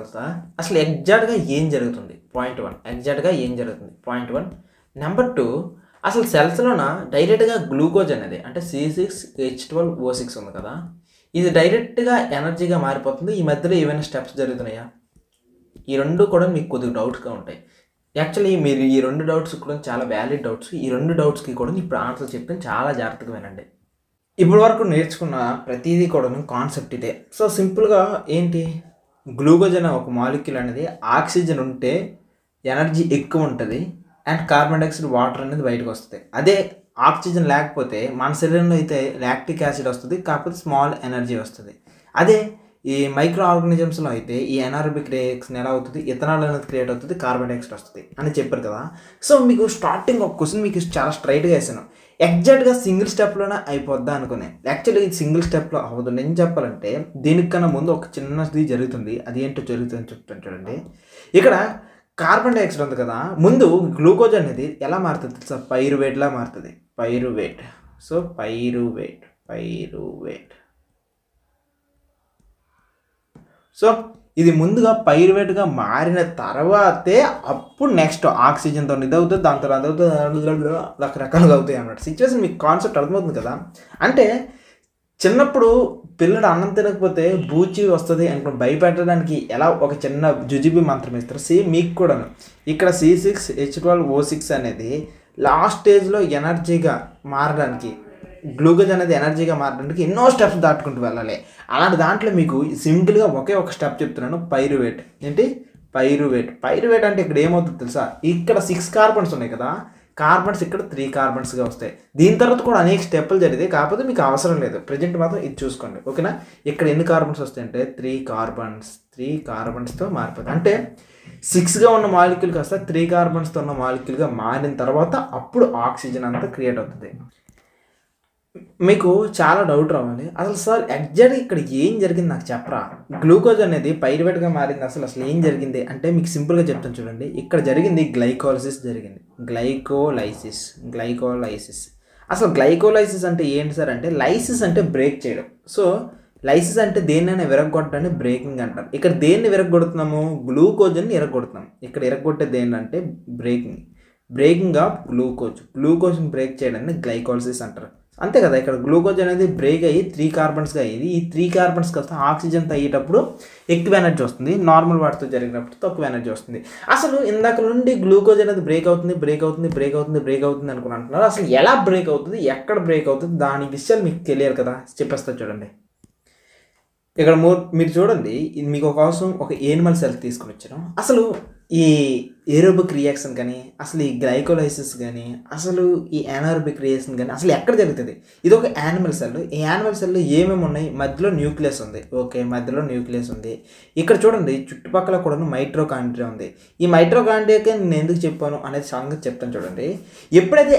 కదా, అసలు ఎగ్జాక్ట్గా ఏం జరుగుతుంది? పాయింట్ 1, ఎగ్జాక్ట్గా ఏం జరుగుతుంది? పాయింట్ 1. నెంబర్ 2, అసలు సెల్స్లోన డైరెక్ట్గా గ్లూకోజ్ అనేది అంటే C6H12O6 ఉంది కదా, ఇది డైరెక్ట్గా ఎనర్జీగా మారిపోతుంది. ఈ మధ్యలో ఏమైనా స్టెప్స్ జరుగుతున్నాయా? ఈ రెండు కూడా మీకు కొద్దిగా డౌట్స్గా ఉంటాయి. యాక్చువల్లీ మీరు ఈ రెండు డౌట్స్ కూడా చాలా వ్యాలిడ్ డౌట్స్. ఈ రెండు డౌట్స్కి కూడా ఇప్పుడు ఆన్సర్ చెప్తాను, చాలా జాగ్రత్తగా వినండి. ఇప్పటి వరకు నేర్చుకున్న ప్రతిదీ కూడా కాన్సెప్ట్ ఇదే. సో సింపుల్గా ఏంటి, గ్లూకోజ్ అనే ఒక మాలిక్యూల్ అనేది ఆక్సిజన్ ఉంటే ఎనర్జీ ఎక్కువ ఉంటుంది అండ్ కార్బన్ డైఆక్సైడ్, వాటర్ అనేది బయటకు వస్తుంది. అదే ఆక్సిజన్ లేకపోతే మన శరీరంలో అయితే లాక్టిక్ యాసిడ్ వస్తుంది, కాకపోతే స్మాల్ ఎనర్జీ వస్తుంది. అదే ఈ మైక్రో ఆర్గానిజమ్స్లో అయితే ఈ ఎనారోబిక్ రియాక్షన్ ఎలా అవుతుంది? ఇథనాల్ అనేది క్రియేట్ అవుతుంది, కార్బన్ డైఆక్సైడ్ వస్తుంది అని చెప్పారు కదా. సో మీకు స్టార్టింగ్ ఒక క్వశ్చన్ మీకు చాలా స్ట్రైట్గా వేసాను, ఎగ్జాక్ట్గా సింగిల్ స్టెప్లోనే అయిపోద్దా అనుకునే. యాక్చువల్లీ ఇది సింగిల్ స్టెప్లో అవ్వదు. నేను చెప్పాలంటే దీనికన్నా ముందు ఒక చిన్నది జరుగుతుంది. అది ఏంటో జరుగుతుందని చెప్తాను చూడండి. ఇక్కడ కార్బన్ డైఆక్సైడ్ ఉంది కదా, ముందు గ్లూకోజ్ అనేది ఎలా మారుతుంది తెలుసా? పైరువేట్లా మారుతుంది. పైరువేట్. So pyruvate. సో ఇది ముందుగా పైరువేట్గా మారిన తర్వాతే అప్పుడు నెక్స్ట్ ఆక్సిజన్తో ఇది అవుతుంది, దాని తర్వాత అవుతుంది, రకరకాలుగా అవుతాయి అన్నమాట. సిచ్యువేషన్ మీకు కాన్సెప్ట్ అర్థమవుతుంది కదా. అంటే చిన్నప్పుడు పిల్లడు అన్నం తినకపోతే బూచి వస్తుంది అనుకుని భయపెట్టడానికి ఎలా ఒక చిన్న జుజుబి మంత్రం ఇస్తారు, సేమ్ మీకు కూడాను. ఇక్కడ C6H12O6 అనేది లాస్ట్ స్టేజ్లో ఎనర్జీగా మారడానికి, గ్లూకోజ్ అనేది ఎనర్జీగా మారడానికి ఎన్నో స్టెప్స్ దాటుకుంటూ వెళ్ళాలి. అలాంటి దాంట్లో మీకు సింగిల్గా ఒకే ఒక స్టెప్ చెప్తున్నాను, పైరువేట్. ఏంటి పైరువేట్? పైరువేట్ అంటే ఇక్కడ ఏమవుతుంది తెలుసా, ఇక్కడ 6 కార్బన్స్ ఉన్నాయి కదా, కార్బన్స్ ఇక్కడ 3 కార్బన్స్గా వస్తాయి. దీని తర్వాత కూడా అనేక స్టెప్పులు జరిగితే, కాకపోతే మీకు అవసరం లేదు, ప్రజెంట్ మాత్రం ఇది చూసుకోండి, ఓకేనా. ఇక్కడ ఎన్ని కార్బన్స్ వస్తాయంటే 3 కార్బన్స్తో మారిపోతాయి. అంటే 6గా ఉన్న మాలిక్యూల్ కాస్త 3 కార్బన్స్తో ఉన్న మాలిక్యూల్గా మారిన తర్వాత అప్పుడు ఆక్సిజన్ అంతా క్రియేట్ అవుతుంది. మీకు చాలా డౌట్ రావాలి, అసలు సార్ ఎగ్జాక్ట్గా ఇక్కడ ఏం జరిగింది నాకు చెప్పరా, గ్లూకోజ్ అనేది పైరువేట్గా మారింది, అసలు ఏం జరిగింది అంటే మీకు సింపుల్గా చెప్తాను చూడండి. ఇక్కడ జరిగింది గ్లైకోలసిస్ జరిగింది, గ్లైకోలైసిస్. అసలు గ్లైకోలైసిస్ అంటే ఏంటి సార్ అంటే, లైసిస్ అంటే బ్రేక్ చేయడం. సో లైసిస్ అంటే దేన్నైనా విరగొట్టడాన్ని బ్రేకింగ్ అంటారు. ఇక్కడ దేన్ని విరగొడుతున్నాము, గ్లూకోజ్ని విరగొడుతున్నాం. ఇక్కడ విరగొట్టేది ఏంటంటే బ్రేకింగ్ ఆఫ్ గ్లూకోజ్ని బ్రేక్ చేయడాన్ని గ్లైకోలసిస్ అంటారు. అంతే కదా, ఇక్కడ గ్లూకోజ్ అనేది బ్రేక్ అయ్యి 3 కార్బన్స్గా అయ్యింది. ఈ 3 కార్బన్స్ కాస్త ఆక్సిజన్ అయ్యేటప్పుడు ఎక్కువ ఎనర్జీ వస్తుంది, నార్మల్ వాటితో జరిగినప్పుడు తక్కువ ఎనర్జీ వస్తుంది. అసలు ఇందాక నుండి గ్లూకోజ్ అనేది బ్రేక్ అవుతుంది అనుకుని అంటున్నారు. అసలు ఎలా బ్రేక్ అవుతుంది, ఎక్కడ బ్రేక్ అవుతుంది, దాని విషయాలు మీకు తెలియాలి కదా, చెప్పేస్తా చూడండి. ఇక్కడ మీరు చూడండి, మీకు కోసం ఒక యానిమల్ సెల్ తీసుకుని వచ్చాను. అసలు ఈ ఏరోబిక్ రియాక్షన్ కానీ, అసలు ఈ గ్లైకోలైసిస్ కానీ, అసలు ఈ అనారోబిక్ రియాక్షన్ కానీ అసలు ఎక్కడ జరుగుతుంది. ఇది ఒక యానిమల్ సెల్. ఈ యానిమల్ సెల్లో ఏమేమి ఉన్నాయి, మధ్యలో న్యూక్లియస్ ఉంది, ఓకే, మధ్యలో న్యూక్లియస్ ఉంది. ఇక్కడ చూడండి చుట్టుపక్కల కూడా మైటోకాండ్రియా ఉంది. ఈ మైటోకాండ్రియాకే నేను ఎందుకు చెప్పాను అనేది సంగతి చెప్తాను చూడండి. ఎప్పుడైతే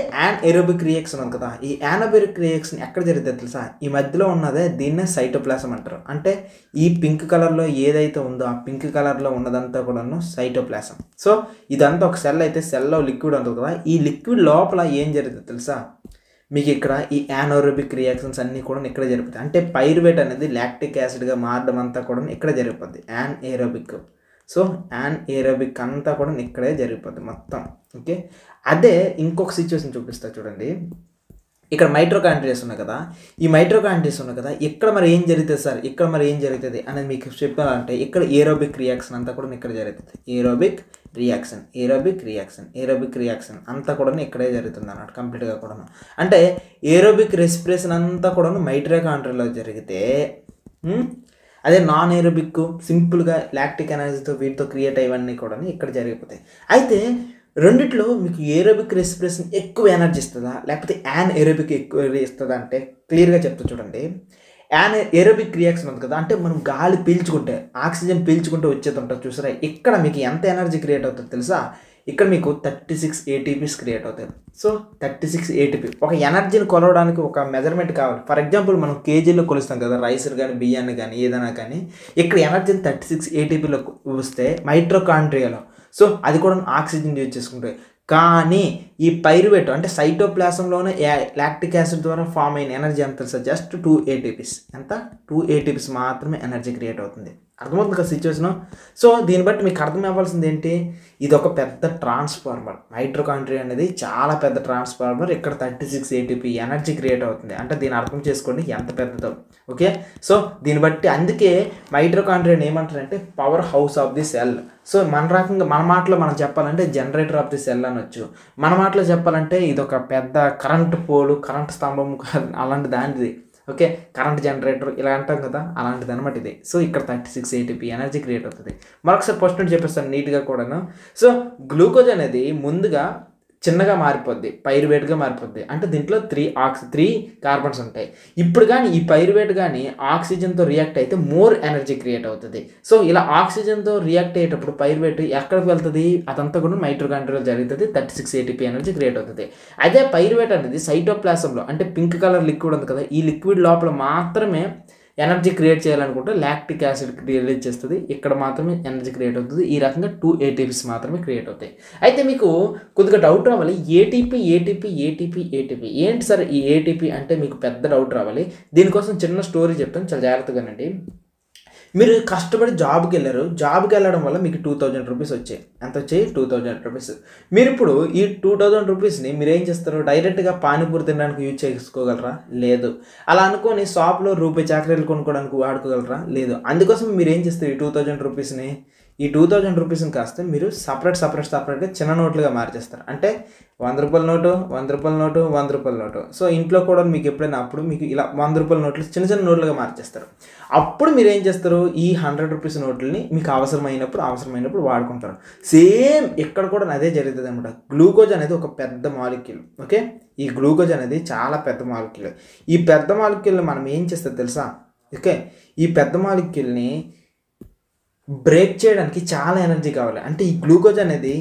ఏరోబిక్ రియాక్షన్ ఉంది కదా, ఈ అనారోబిక్ రియాక్షన్ ఎక్కడ జరుగుతుంది తెలుసా, ఈ మధ్యలో ఉన్నదే దీన్నే సైటోప్లాజం అంటారు. అంటే ఈ పింక్ కలర్లో ఏదైతే ఉందో ఆ పింక్ కలర్లో ఉన్నదంతా కూడాను సైటోప్లాజం. సో ఇదంతా ఒక సెల్ అయితే, సెల్లో లిక్విడ్ ఉంటుంది కదా, ఈ లిక్విడ్ లోపల ఏం జరుగుతుంది తెలుసా, మీకు ఇక్కడ ఈ యానోరోబిక్ రియాక్షన్స్ అన్నీ కూడా ఇక్కడ జరుగుతాయి. అంటే పైరువేట్ అనేది లాక్టిక్ యాసిడ్గా మారడం అంతా కూడా ఇక్కడ జరిగిపోద్ది, యాన్ఏరోబిక్. సో యాన్ఏరోబిక్ అంతా కూడా ఇక్కడే జరిగిపోద్ది మొత్తం, ఓకే. అదే ఇంకొక సిచ్యువేషన్ చూపిస్తా చూడండి. ఇక్కడ మైటోకాండ్రియాస్ ఉన్నాయి కదా, ఈ మైటోకాండ్రియాస్ ఉన్నాయి కదా, ఇక్కడ మరి ఏం జరుగుతుంది సార్, ఇక్కడ మరి ఏం జరుగుతుంది అనేది మీకు చెప్పాలంటే, ఇక్కడ ఏరోబిక్ రియాక్షన్ అంతా కూడా ఇక్కడ జరుగుతుంది. ఏరోబిక్ రియాక్షన్ అంతా కూడా ఇక్కడే జరుగుతుంది అన్నమాట, కంప్లీట్గా కూడా. అంటే ఏరోబిక్ రెస్పిరేషన్ అంతా కూడా మైటోకాండ్రియాలో జరిగితే, అదే నాన్ ఏరోబిక్ సింపుల్గా లాక్టిక్ ఎనర్జీతో వీటితో క్రియేట్ అయ్యవన్నీ కూడా ఇక్కడ జరిగిపోతాయి. అయితే రెండిట్లో మీకు ఏరోబిక్ రెస్పిరేషన్ ఎక్కువ ఎనర్జీ ఇస్తుందా, లేకపోతే ఏరోబిక్ ఎక్కువ ఇస్తుందా అంటే క్లియర్గా చెప్తా చూడండి. ఏరోబిక్ రియాక్షన్ ఉంది కదా, అంటే మనం గాలి పీల్చుకుంటే, ఆక్సిజన్ పీల్చుకుంటే వచ్చేది ఉంటుంది చూసారా, ఇక్కడ మీకు ఎంత ఎనర్జీ క్రియేట్ అవుతుంది తెలుసా, ఇక్కడ మీకు 36 ATPs క్రియేట్ అవుతాయి. సో 36 ATP ఒక ఎనర్జీని కొలవడానికి ఒక మెజర్మెంట్ కావాలి. ఫర్ ఎగ్జాంపుల్ మనం కేజీలో కొలుస్తాం కదా, రైస్ కానీ బియ్యాన్ని కానీ ఏదైనా కానీ, ఇక్కడ ఎనర్జీని 36 ATPలో వస్తే మైటోకాండ్రియాలో, సో అది కూడా ఆక్సిజన్ యూజ్ చేసుకుంటాయి. కానీ ఈ పైరువేట్ అంటే సైటోప్లాజంలోనే లాక్టిక్ యాసిడ్ ద్వారా ఫామ్ అయిన ఎనర్జీ ఎంత తెలుసా, జస్ట్ 2 ATPs. ఎంత 2 ATPs మాత్రమే ఎనర్జీ క్రియేట్ అవుతుంది. అర్థమవుతుంది కదా సిచ్యువేషను. సో దీన్ని బట్టి మీకు అర్థం అవ్వాల్సింది ఏంటి, ఇది ఒక పెద్ద ట్రాన్స్ఫార్మర్. మైటోకాండ్రియా అనేది చాలా పెద్ద ట్రాన్స్ఫార్మర్. ఇక్కడ 36 ATP ఎనర్జీ క్రియేట్ అవుతుంది. అంటే దీన్ని అర్థం చేసుకోండి ఎంత పెద్దదో, ఓకే. సో దీన్ని బట్టి అందుకే మైటోకాండ్రియాని ఏమంటారంటే power house of the cell. So మన రకంగా మన మాటలో మనం చెప్పాలంటే జనరేటర్ ఆఫ్ ది సెల్ అనొచ్చు. మన మాటలో చెప్పాలంటే ఇది ఒక పెద్ద కరెంటు పోలు, కరెంటు స్తంభం అలాంటి దానిది, ఓకే, కరెంట్ జనరేటర్ ఇలా అంటాం కదా, అలాంటిది అనమాట ఇది. సో ఇక్కడ 36 ATP ఎనర్జీ క్రియేట్ అవుతుంది. మరొకసారి ఫస్ట్ నుంచి చెప్పేస్తాను నీట్గా కూడాను. సో గ్లూకోజ్ అనేది ముందుగా చిన్నగా మారిపోద్ది, పైరువేట్గా మారిపోద్ది. అంటే దీంట్లో 3 కార్బన్స్ ఉంటాయి. ఇప్పుడు కానీ ఈ పైరువేట్ కానీ ఆక్సిజన్తో రియాక్ట్ అయితే మోర్ ఎనర్జీ క్రియేట్ అవుతుంది. సో ఇలా ఆక్సిజన్తో రియాక్ట్ అయ్యేటప్పుడు పైరువేట్ ఎక్కడికి వెళ్తుంది, అదంతా కూడా మైటోకాండ్రియాలో జరుగుతుంది. 36 ATP ఎనర్జీ క్రియేట్ అవుతుంది. అదే పైరువేట్ అనేది సైటోప్లాజంలో, అంటే పింక్ కలర్ లిక్విడ్ ఉంది కదా, ఈ లిక్విడ్ లోపల మాత్రమే ఎనర్జీ క్రియేట్ చేయాలనుకుంటే లాక్టిక్ యాసిడ్ రిలీజ్ చేస్తుంది, ఇక్కడ మాత్రమే ఎనర్జీ క్రియేట్ అవుతుంది. ఈ రకంగా 2 ATPs మాత్రమే క్రియేట్ అవుతాయి. అయితే మీకు కొద్దిగా డౌట్ రావాలి, ఏటీపీ ఏంటి సార్ ఈ ATP అంటే మీకు పెద్ద డౌట్ రావాలి. దీనికోసం చిన్న స్టోరీ చెప్తాను, చాలా జాగ్రత్తగానండి. మీరు కష్టపడి జాబ్కి వెళ్ళారు, జాబ్కి వెళ్ళడం వల్ల మీకు 2000 రూపీస్ వచ్చాయి. ఎంత వచ్చాయి? 2000 రూపీస్. మీరు ఇప్పుడు ఈ 2000 రూపీస్ని మీరు ఏం చేస్తారు? డైరెక్ట్గా పానీపూరి తినడానికి యూజ్ చేసుకోగలరా? లేదు. అలా అనుకొని షాప్లో రూపాయి చాక్లెట్లు కొనుక్కోవడానికి వాడుకోగలరా? లేదు. అందుకోసం మీరు ఏం చేస్తారు? ఈ 2000 రూపీస్ని ఈ 2000 రూపీస్ని కాస్త మీరు సపరేట్గా చిన్న నోట్లుగా మార్చేస్తారు. అంటే 100 రూపాయల నోటు, 100 రూపాయల నోటు, 100 రూపాయల నోటు. సో ఇంట్లో కూడా మీకు ఎప్పుడైనా అప్పుడు మీకు ఇలా 100 రూపాయల నోట్లు చిన్న నోట్లుగా మార్చేస్తారు. అప్పుడు మీరు ఏం చేస్తారు? ఈ 100 రూపీస్ నోట్లని మీకు అవసరమైనప్పుడు వాడుకుంటారు. సేమ్ ఇక్కడ కూడా అదే జరుగుతుంది అనమాట. గ్లూకోజ్ అనేది ఒక పెద్ద మాలిక్యూల్. ఓకే, ఈ గ్లూకోజ్ అనేది చాలా పెద్ద మాలిక్యూల్. ఈ పెద్ద మాలిక్యూల్ని మనం ఏం చేస్తారు తెలుసా? ఓకే, ఈ పెద్ద మాలిక్యూల్ని బ్రేక్ చేయడానికి చాలా ఎనర్జీ కావాలి. అంటే ఈ గ్లూకోజ్ అనేది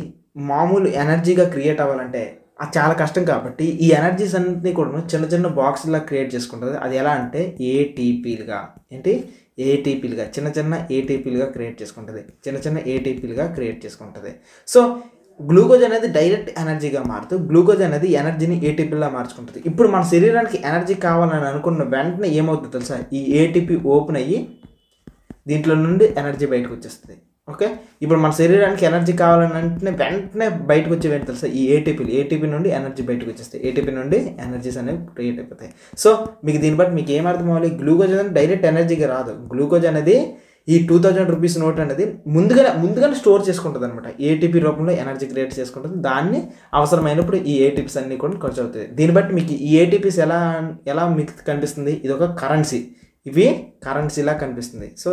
మామూలు ఎనర్జీగా క్రియేట్ అవ్వాలంటే అది చాలా కష్టం. కాబట్టి ఈ ఎనర్జీస్ అన్నింటినీ కూడా చిన్న బాక్స్లా క్రియేట్ చేసుకుంటుంది. అది ఎలా అంటే ఏటీపీలుగా. ఏటీపీలుగా చిన్న ఏటీపీలుగా క్రియేట్ చేసుకుంటుంది. సో గ్లూకోజ్ అనేది డైరెక్ట్ ఎనర్జీగా మారుతూ గ్లూకోజ్ అనేది ఎనర్జీని ఏటీపీలా మార్చుకుంటుంది. ఇప్పుడు మన శరీరానికి ఎనర్జీ కావాలని అనుకున్న వెంటనే ఏమవుతుందో తెలుసా? ఈ ఏటీపీ ఓపెన్ అయ్యి దీంట్లో నుండి ఎనర్జీ బయటకు వచ్చేస్తుంది. ఓకే, ఇప్పుడు మన శరీరానికి ఎనర్జీ కావాలని వెంటనే బయటకు వచ్చేవి ఏంటి తెలుసా? ఈ ఏటీపీ నుండి ఎనర్జీ బయటకు వచ్చేస్తాయి. ఏటీపీ నుండి ఎనర్జీస్ అనేవి క్రియేట్ అయిపోతాయి. సో మీకు దీన్ని బట్టి మీకు ఏమర్థం అవ్వాలి? గ్లూకోజ్ అనేది డైరెక్ట్ ఎనర్జీగా రాదు. గ్లూకోజ్ అనేది ఈ 2000 రూపీస్ నోట్ అనేది ముందుగానే స్టోర్ చేసుకుంటుంది అనమాట. ఏటీపీ రూపంలో ఎనర్జీ క్రియేట్ చేసుకుంటుంది. దాన్ని అవసరమైనప్పుడు ఈ ఏటీపీస్ అన్నీ కూడా ఖర్చు అవుతాయి. దీన్ని బట్టి మీకు ఈ ఏటీపీస్ ఎలా మీకు కనిపిస్తుంది? ఇది ఒక కరెన్సీ. ఇవి కరెన్సీలా కనిపిస్తుంది. సో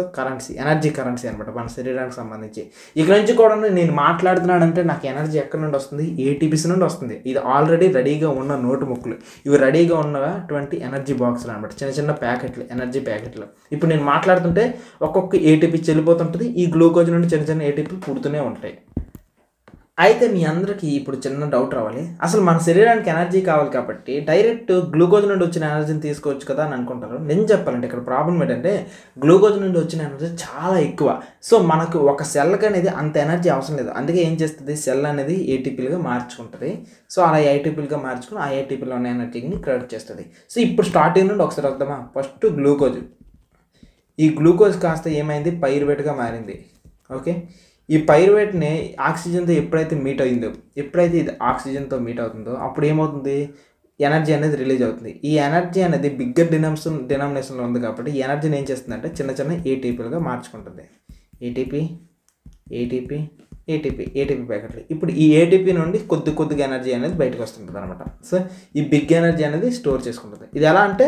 ఎనర్జీ కరెన్సీ అనమాట మన శరీరానికి సంబంధించి. ఇక్కడ నుంచి కూడా నేను మాట్లాడుతున్నానంటే నాకు ఎనర్జీ ఎక్కడి నుండి వస్తుంది? ఏటీపీస్ నుండి వస్తుంది. ఇది ఆల్రెడీ రెడీగా ఉన్న నోటు ముక్కలు. ఇవి రెడీగా ఉన్నటువంటి ఎనర్జీ బాక్సులు అనమాట. చిన్న ప్యాకెట్లు, ఎనర్జీ ప్యాకెట్లు. ఇప్పుడు నేను మాట్లాడుతుంటే ఒక్కొక్క ఏటీపీ చెల్లిపోతుంటుంది. ఈ గ్లూకోజ్ నుండి చిన్న ఏటీపీలు పుడుతూనే ఉంటాయి. అయితే మీ అందరికీ ఇప్పుడు చిన్న డౌట్ రావాలి. అసలు మన శరీరానికి ఎనర్జీ కావాలి కాబట్టి డైరెక్ట్ గ్లూకోజ్ నుండి వచ్చిన ఎనర్జీని తీసుకోవచ్చు కదా అని అనుకుంటారు. నేను చెప్పాలంటే ఇక్కడ ప్రాబ్లం ఏంటంటే గ్లూకోజ్ నుండి వచ్చిన ఎనర్జీ చాలా ఎక్కువ. సో మనకు ఒక సెల్కి అనేది అంత ఎనర్జీ అవసరం లేదు. అందుకే ఏం చేస్తుంది? సెల్ అనేది ఏటీపీలుగా మార్చుకుంటుంది. సో అలా ఏటీపీలుగా మార్చుకుని ఆ ఏటీపీలో ఉన్న ఎనర్జీని క్రియేట్ చేస్తుంది. సో ఇప్పుడు స్టార్టింగ్ నుండి ఒకసారి వద్దామా? First glucose. ఈ గ్లూకోజ్ కాస్త ఏమైంది? పైరువేట్గా మారింది. ఓకే, ఈ పైరువేట్ని ఆక్సిజన్తో ఎప్పుడైతే ఇది ఆక్సిజన్తో మీట్ అవుతుందో అప్పుడు ఏమవుతుంది? ఎనర్జీ అనేది రిలీజ్ అవుతుంది. ఈ ఎనర్జీ అనేది బిగ్గర్ డినామినేషన్లో ఉంది కాబట్టి ఈ ఎనర్జీని ఏం చేస్తుందంటే చిన్న ఏటీపీలుగా మార్చుకుంటుంది. ఏటీపీ ప్యాకెట్లు. ఇప్పుడు ఈ ఏటీపీ నుండి కొద్దిగా ఎనర్జీ అనేది బయటకు వస్తుంటుంది అనమాట. సో ఈ బిగ్ ఎనర్జీ అనేది స్టోర్ చేసుకుంటుంది. ఇది ఎలా అంటే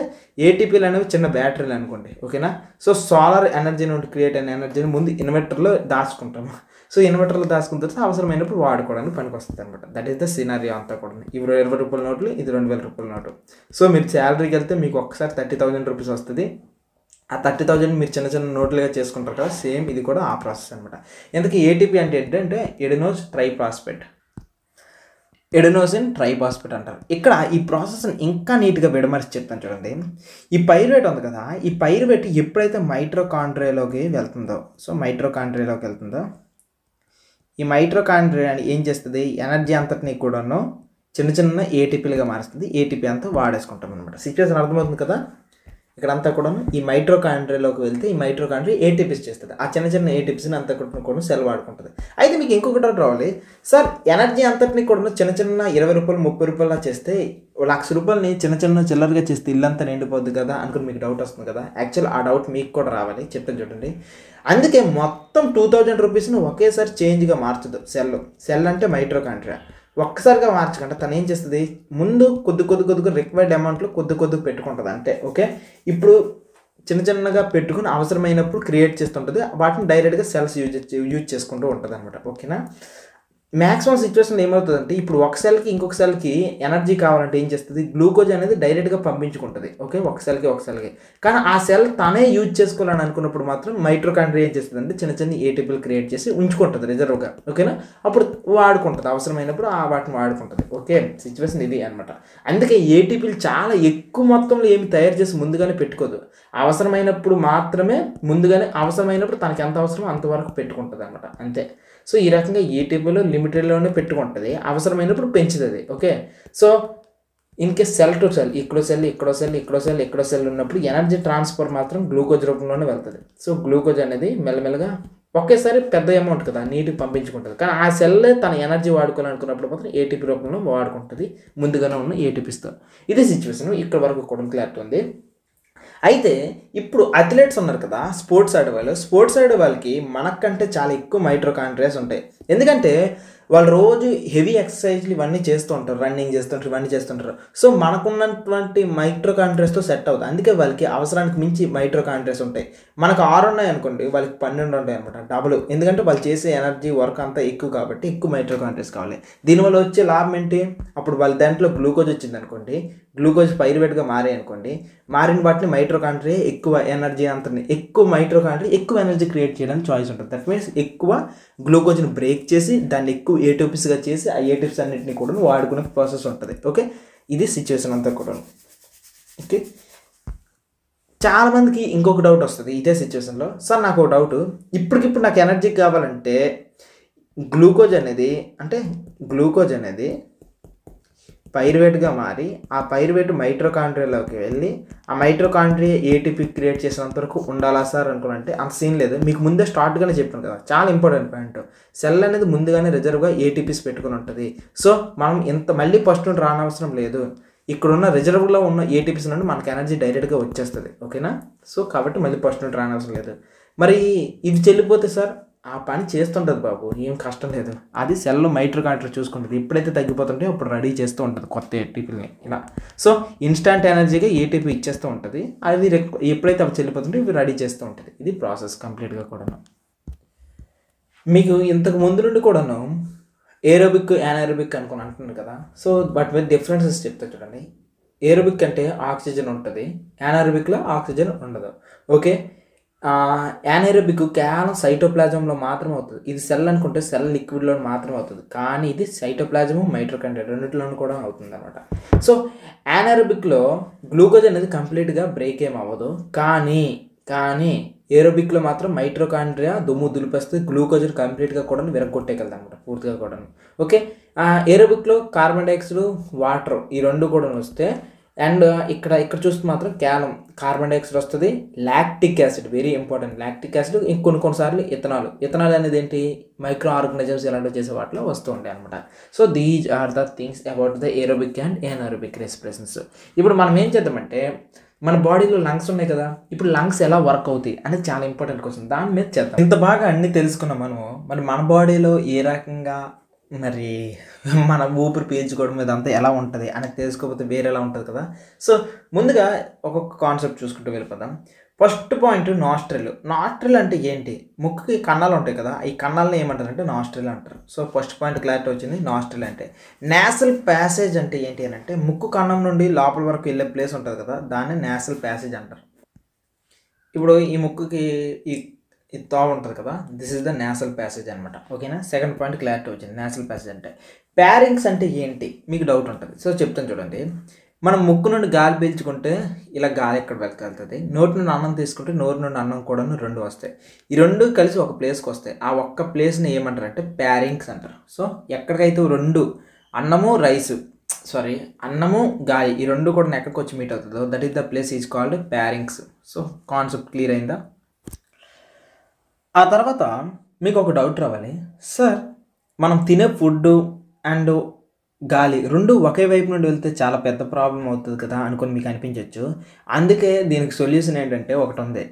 ఏటీపీలు అనేవి చిన్న బ్యాటరీలు అనుకోండి. ఓకేనా? సో సోలార్ ఎనర్జీ నుండి క్రియేట్ అయిన ఎనర్జీని ముందు ఇన్వర్టర్లో దాచుకుంటాము. సో ఇన్వర్టర్లో దాచుకున్న తర్వాత అవసరమైనప్పుడు వాడుకోవడానికి పనికి వస్తుంది అనమాట. దట్ ఈస్ ద సినారియో అంతా కూడా. ఇవి 20 రూపాయల నోట్లు, ఇది 2000 రూపాయల నోటు. సో మీరు శాలరీకి వెళ్తే మీకు ఒక్కసారి 30,000 రూపీస్ వస్తుంది. ఆ 30,000 మీరు చిన్న నోట్లుగా చేసుకుంటారు కదా. సేమ్ ఇది కూడా ఆ ప్రాసెస్ అనమాట. ఎందుకు ఏటీపీ అంటే ఏంటంటే ఎడెనోసిన్ ట్రైఫాస్ఫేట్ అంటారు. ఇక్కడ ఈ ప్రాసెస్ని ఇంకా నీట్గా విడమరిచి చెప్తాను చూడండి. ఈ పైరువేట్ ఉంది కదా, ఈ పైరువేట్ ఎప్పుడైతే మైటోకాండ్రియాలోకి వెళ్తుందో ఈ మైటోకాండ్రియా ఏం చేస్తుంది? ఎనర్జీ అంతటినీ కూడాను చిన్న ఏటీపీలుగా మారుస్తుంది. ఏటీపీ అంతా వాడేసుకుంటాం అనమాట. సిచ్యువేషన్ అర్థమవుతుంది కదా? ఇక్కడంతా కూడా ఈ మైటోకాండ్రియాలోకి వెళ్తే ఈ మైటోకాండ్రియా ఏటీపీస్ చేస్తుంది. ఆ చిన్న ఏటీపీస్ని అంతా కూడా సెల్ వాడుకుంటుంది. అయితే మీకు ఇంకొకటి రావాలి, సార్ ఎనర్జీ అంతటినీ కూడా చిన్న 20 రూపాయలు 30 రూపాయలు చేస్తే 1,00,000 రూపాయలని చిన్న చిల్లరగా చేస్తే ఇల్లంతా నిండిపోద్ది కదా అనుకుని మీకు డౌట్ వస్తుంది కదా. యాక్చువల్ ఆ డౌట్ మీకు కూడా రావాలి, చెప్తాను చూడండి. అందుకే మొత్తం 2000 రూపీస్ని ఒకేసారి చేంజ్గా మార్చదు సెల్ అంటే మైటోకాండ్రియా. ఒక్కసారిగా మార్చకుండా తను ఏం చేస్తుంది? ముందు కొద్ది రిక్వైర్డ్ అమౌంట్లో కొద్ది పెట్టుకుంటుంది అంతే. ఓకే, ఇప్పుడు చిన్నగా పెట్టుకుని అవసరమైనప్పుడు క్రియేట్ చేస్తుంటుంది. వాటిని డైరెక్ట్గా సెల్స్ యూజ్ చేసుకుంటూ ఉంటుంది అనమాట. ఓకేనా? మ్యాక్సిమం సిచ్యువేషన్ ఏమవుతుందంటే ఇప్పుడు ఒక సెల్కి ఇంకొక సెల్కి ఎనర్జీ కావాలంటే ఏం చేస్తుంది? గ్లూకోజ్ అనేది డైరెక్ట్గా పంపించుకుంటుంది. ఓకే, ఒక సెల్కి కానీ ఆ సెల్ తనే యూజ్ చేసుకోవాలని అనుకున్నప్పుడు మాత్రం మైటోకాండ్రియా ఏం చేస్తుంది అంటే చిన్న ఏటీపీలు క్రియేట్ చేసి ఉంచుకుంటుంది రిజర్వ్గా. ఓకేనా? అప్పుడు వాడుకుంటుంది, అవసరమైనప్పుడు వాటిని వాడుకుంటుంది. ఓకే, సిచ్యువేషన్ ఇది అనమాట. అందుకే ఏటీపీలు చాలా ఎక్కువ మొత్తంలో ఏమి తయారు చేసి ముందుగానే పెట్టుకోదు. అవసరమైనప్పుడు మాత్రమే అవసరమైనప్పుడు తనకి ఎంత అవసరమో అంతవరకు పెట్టుకుంటుంది అనమాట. అంతే. సో ఈ రకంగా ఏటీపీలో లిమిటెడ్లోనే పెట్టుకుంటుంది, అవసరమైనప్పుడు పెంచుతుంది. Okay, so in case cell to cell ఇక్కడో సెల్ ఉన్నప్పుడు ఎనర్జీ ట్రాన్స్ఫర్ మాత్రం గ్లూకోజ్ రూపంలోనే వెళ్తుంది. సో గ్లూకోజ్ అనేది మెల్లమెల్లగా ఒకేసారి పెద్ద అమౌంట్ కదా నీటికి పంపించుకుంటుంది, కానీ ఆ సెల్లే తన ఎనర్జీ వాడుకోవాలనుకున్నప్పుడు మాత్రం ఏటీపీ రూపంలో వాడుకుంటుంది ముందుగానే ఉన్న ఏటీపీస్తో. ఇది సిచ్యువేషన్. ఇక్కడ వరకు కూడా క్లారిటీ ఉంది. అయితే ఇప్పుడు అథ్లెట్స్ ఉన్నారు కదా, స్పోర్ట్స్ ఆడే వాళ్ళకి మనకంటే చాలా ఎక్కువ మైట్రోకాండ్రియాస్ ఉంటాయి. ఎందుకంటే వాళ్ళు రోజు హెవీ ఎక్సర్సైజ్లు ఇవన్నీ చేస్తూ ఉంటారు, రన్నింగ్ చేస్తుంటారు, ఇవన్నీ చేస్తుంటారు. సో మనకున్నటువంటి మైట్రోకాండ్రియాస్తో సెట్ అవుతుంది. అందుకే వాళ్ళకి అవసరానికి మించి మైట్రోకాండ్రియాస్ ఉంటాయి. మనకు 6 ఉన్నాయి అనుకోండి, వాళ్ళకి 12 ఉంటాయి అనమాట, డబుల్. ఎందుకంటే వాళ్ళు చేసే ఎనర్జీ వర్క్ అంతా ఎక్కువ కాబట్టి ఎక్కువ మైట్రోకాండ్రియాస్ కావాలి. దీనివల్ల వచ్చే లాభం ఏంటి? అప్పుడు వాళ్ళ దాంట్లో గ్లూకోజ్ వచ్చింది అనుకోండి, గ్లూకోజ్ పైరువేట్గా మారాయి అనుకోండి, మారిన వాటిని మైట్రోకాండ్రియా ఎక్కువ ఎనర్జీ అంతని ఎక్కువ మైట్రోకాండ్రియా ఎక్కువ ఎనర్జీ క్రియేట్ చేయడానికి చాయిస్ ఉంటుంది. దట్ మీన్స్ ఎక్కువ గ్లూకోజ్ని బ్రేక్ చేసి దాన్ని ఎక్కువ ఏటీపీస్గా చేసి ఆ ఏటీపీస్ అన్నింటినీ కూడా వాడుకునే ప్రాసెస్ ఉంటుంది. ఓకే, ఇది సిచ్యువేషన్ అంతా కూడా. ఓకే, చాలామందికి ఇంకొక డౌట్ వస్తుంది ఇదే సిచ్యువేషన్లో. సార్ నాకు ఒక డౌట్, ఇప్పటికిప్పుడు నాకు ఎనర్జీ కావాలంటే గ్లూకోజ్ అనేది పైరువేట్గా మారి ఆ పైరువేట్ మైట్రోకాండ్రియాలోకి వెళ్ళి ఆ మైట్రోకాండ్రియా ఏటీపీ క్రియేట్ చేసినంత వరకు ఉండాలా సార్ అనుకున్నంటే అంత సీన్ లేదు. మీకు ముందే స్టార్ట్గానే చెప్పాను కదా, చాలా ఇంపార్టెంట్ పాయింట్. సెల్ అనేది ముందుగానే రిజర్వ్గా ఏటీపీస్ పెట్టుకుని ఉంటుంది. సో మనం మళ్ళీ ఫస్ట్ నుండి రానవసరం లేదు. ఇక్కడున్న రిజర్వ్లో ఉన్న ఏటీపీస్ నుండి మనకు ఎనర్జీ డైరెక్ట్గా వచ్చేస్తుంది. ఓకేనా? సో కాబట్టి మళ్ళీ ఫస్ట్ నుండి రానవసరం లేదు. మరి ఇది చెల్లిపోతే సార్ ఆ పని చేస్తుంటుంది బాబు, ఏం కష్టం లేదు. అది సెల్లో మైట్రోకాండ్రియా చూసుకుంటుంది. ఎప్పుడైతే తగ్గిపోతుంటే అప్పుడు రెడీ చేస్తూ ఉంటుంది కొత్త ఏటీపీని ఇలా. సో ఇన్స్టాంట్ ఎనర్జీగా ఏటీపీ ఇచ్చేస్తూ ఉంటుంది. అది ఎప్పుడైతే అవి చెల్లిపోతుంటే ఇవి రెడీ చేస్తూ ఉంటుంది. ఇది ప్రాసెస్ కంప్లీట్గా కూడాను. మీకు ఇంతకు ముందు నుండి కూడాను ఏరోబిక్ యానారోబిక్ అనుకుని అంటున్నారు కదా. సో బట్ విత్ డిఫరెన్సెస్ చెప్తా చూడండి. ఏరోబిక్ అంటే ఆక్సిజన్ ఉంటుంది, యానారోబిక్లో ఆక్సిజన్ ఉండదు. ఓకే, యానారోబిక్ కేవలం సైటోప్లాజంలో మాత్రం అవుతుంది. ఇది సెల్ అనుకుంటే సెల్ లిక్విడ్లో మాత్రం అవుతుంది, కానీ ఇది సైటోప్లాజము మైట్రోకాండ్రియా రెండింటిలోనూ కూడా అవుతుంది అనమాట. సో యానారోబిక్లో గ్లూకోజ్ అనేది కంప్లీట్గా బ్రేక్ ఏం అవ్వదు, కానీ ఏరోబిక్లో మాత్రం మైట్రోకాండ్రియా దుమ్ము దులిపేస్తే గ్లూకోజ్ కంప్లీట్గా కూడా విరగొట్టేయగలదు అనమాట, పూర్తిగా కూడా. ఓకే, ఏరోబిక్లో కార్బన్ డైఆక్సైడ్ వాటర్ ఈ రెండు కూడా వస్తే, అండ్ ఇక్కడ చూస్తే మాత్రం కేవలం కార్బన్ డైఆక్సైడ్ వస్తుంది, lactic acid very important. Lactic acid కొన్నిసార్లు ఇథనాల్ అనేది ఏంటి, మైక్రో ఆర్గనిజమ్స్ ఇలాంటివి చేసే వాటిలో వస్తూ ఉంటాయి అనమాట. So these are the things about the aerobic and anaerobic respirations. ఇప్పుడు మనం ఏం చేద్దామంటే, మన బాడీలో లంగ్స్ ఉన్నాయి కదా, ఇప్పుడు లంగ్స్ ఎలా వర్క్ అవుతాయి అనేది చాలా ఇంపార్టెంట్ క్వశ్చన్. దాని మీద చేద్దాం. ఇంత బాగా అన్నీ తెలుసుకున్నాం మనము. మరి మన బాడీలో ఏ రకంగా మరి మన ఊపిరి పీల్చుకోవడం మీద అంతా ఎలా ఉంటుంది అనేది తెలుసుకోకపోతే వేరే ఎలా ఉంటుంది కదా. సో ముందుగా ఒక్కొక్క కాన్సెప్ట్ చూసుకుంటూ వెళ్ళిపోదాం. ఫస్ట్ పాయింట్ నాస్ట్రిల్ అంటే ఏంటి? ముక్కుకి కన్నాలు ఉంటాయి కదా, ఈ కన్నాలని ఏమంటారంటే నాస్ట్రిల్ అంటారు. సో ఫస్ట్ పాయింట్ క్లారిటీ వచ్చింది. నాస్ట్రిల్ అంటే నేసల్ ప్యాసేజ్ అంటే ఏంటి అని అంటే, ముక్కు కన్నం నుండి లోపల వరకు వెళ్ళే ప్లేస్ ఉంటుంది కదా, దాన్ని నేసల్ ప్యాసేజ్ అంటారు. ఇప్పుడు ఈ ముక్కుకి ఈ తావు ఉంటుంది కదా, this is the nasal passage అనమాట. ఓకేనా? సెకండ్ పాయింట్ క్లారిటీ వచ్చింది. నేసల్ ప్యాసేజ్ అంటే ప్యారింగ్స్ అంటే ఏంటి మీకు డౌట్ ఉంటుంది. సో చెప్తాను చూడండి. మనం ముక్కు నుండి గాలి పీల్చుకుంటే ఇలా గాలి ఎక్కడ వెళ్తుంది, నోటి నుండి అన్నం తీసుకుంటే నోరు నుండి అన్నం కూడా రెండు వస్తాయి. ఈ రెండు కలిసి ఒక ప్లేస్కి వస్తాయి. ఆ ఒక్క ప్లేస్ని ఏమంటారంటే ప్యారింగ్స్ అంటారు. సో ఎక్కడికైతే రెండు అన్నము గాలి ఈ రెండు కూడా ఎక్కడికి వచ్చి మీట్ అవుతుందో that is the place is called ప్యారింగ్స్. So concept clear అయిందా? ఆ తర్వాత మీకు ఒక డౌట్ రావాలి, సార్ మనం తినే ఫుడ్ అండ్ గాలి రెండు ఒకే వైపు నుండి వెళ్తే చాలా పెద్ద ప్రాబ్లం అవుతుంది కదా అనుకొని మీకు అనిపించవచ్చు. అందుకే దీనికి సొల్యూషన్ ఏంటంటే ఒకటి ఉంది.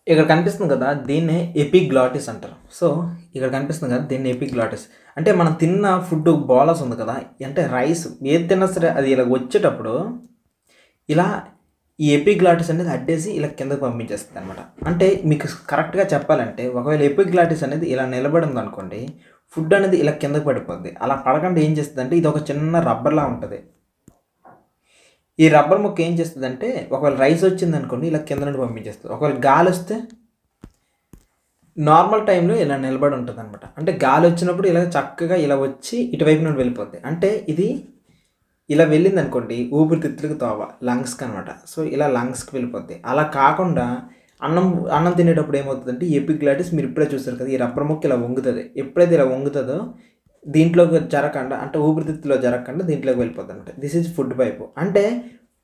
ఇక్కడ కనిపిస్తుంది కదా, దీన్నే ఎపిగ్లాటిస్ అంటారు. సో ఇక్కడ కనిపిస్తుంది కదా, దీన్ని ఎపిగ్లాటిస్ అంటే మనం తిన్న ఫుడ్ బోలస్ ఉంది కదా, అంటే రైస్ ఏది తిన్నా సరే అది ఇలా వచ్చేటప్పుడు ఇలా ఈ ఎపిగ్లాటిస్ అనేది అడ్డేసి ఇలా కిందకు పంపించేస్తుంది అనమాట. అంటే మీకు కరెక్ట్గా చెప్పాలంటే, ఒకవేళ ఎపిగ్లాటిస్ అనేది ఇలా నిలబడింది అనుకోండి, ఫుడ్ అనేది ఇలా కిందకు పడిపోద్ది. అలా పడకుండా ఏం చేస్తుంది అంటే, ఇది ఒక చిన్న రబ్బర్లా ఉంటుంది. ఈ రబ్బర్ ముక్క ఏం చేస్తుంది అంటే, ఒకవేళ రైస్ వచ్చింది అనుకోండి ఇలా కింద నుండి పంపించేస్తుంది. ఒకవేళ గాలి వస్తే నార్మల్ టైంలో ఇలా నిలబడి ఉంటుంది అనమాట. అంటే గాలి వచ్చినప్పుడు ఇలా చక్కగా ఇలా వచ్చి ఇటువైపు నుండి వెళ్ళిపోద్ది. అంటే ఇది ఇలా వెళ్ళింది అనుకోండి ఊపిరితిత్తులకు తోవ లంగ్స్కి అనమాట. సో ఇలా లంగ్స్కి వెళ్ళిపోద్ది. అలా కాకుండా అన్నం తినేటప్పుడు ఏమవుతుందంటే, ఎపిగ్లాటిస్ మీరు ఇప్పుడే చూస్తారు కదా, ఈ రబ్బర్ ముక్క ఇలా వంగుతుంది. ఎప్పుడైతే ఇలా వంగుతుందో దీంట్లోకి జరగకుండా అంటే ఊపిరితిత్తులో జరగకుండా దీంట్లోకి వెళ్ళిపోద్ది అనమాట. This is food pipe. అంటే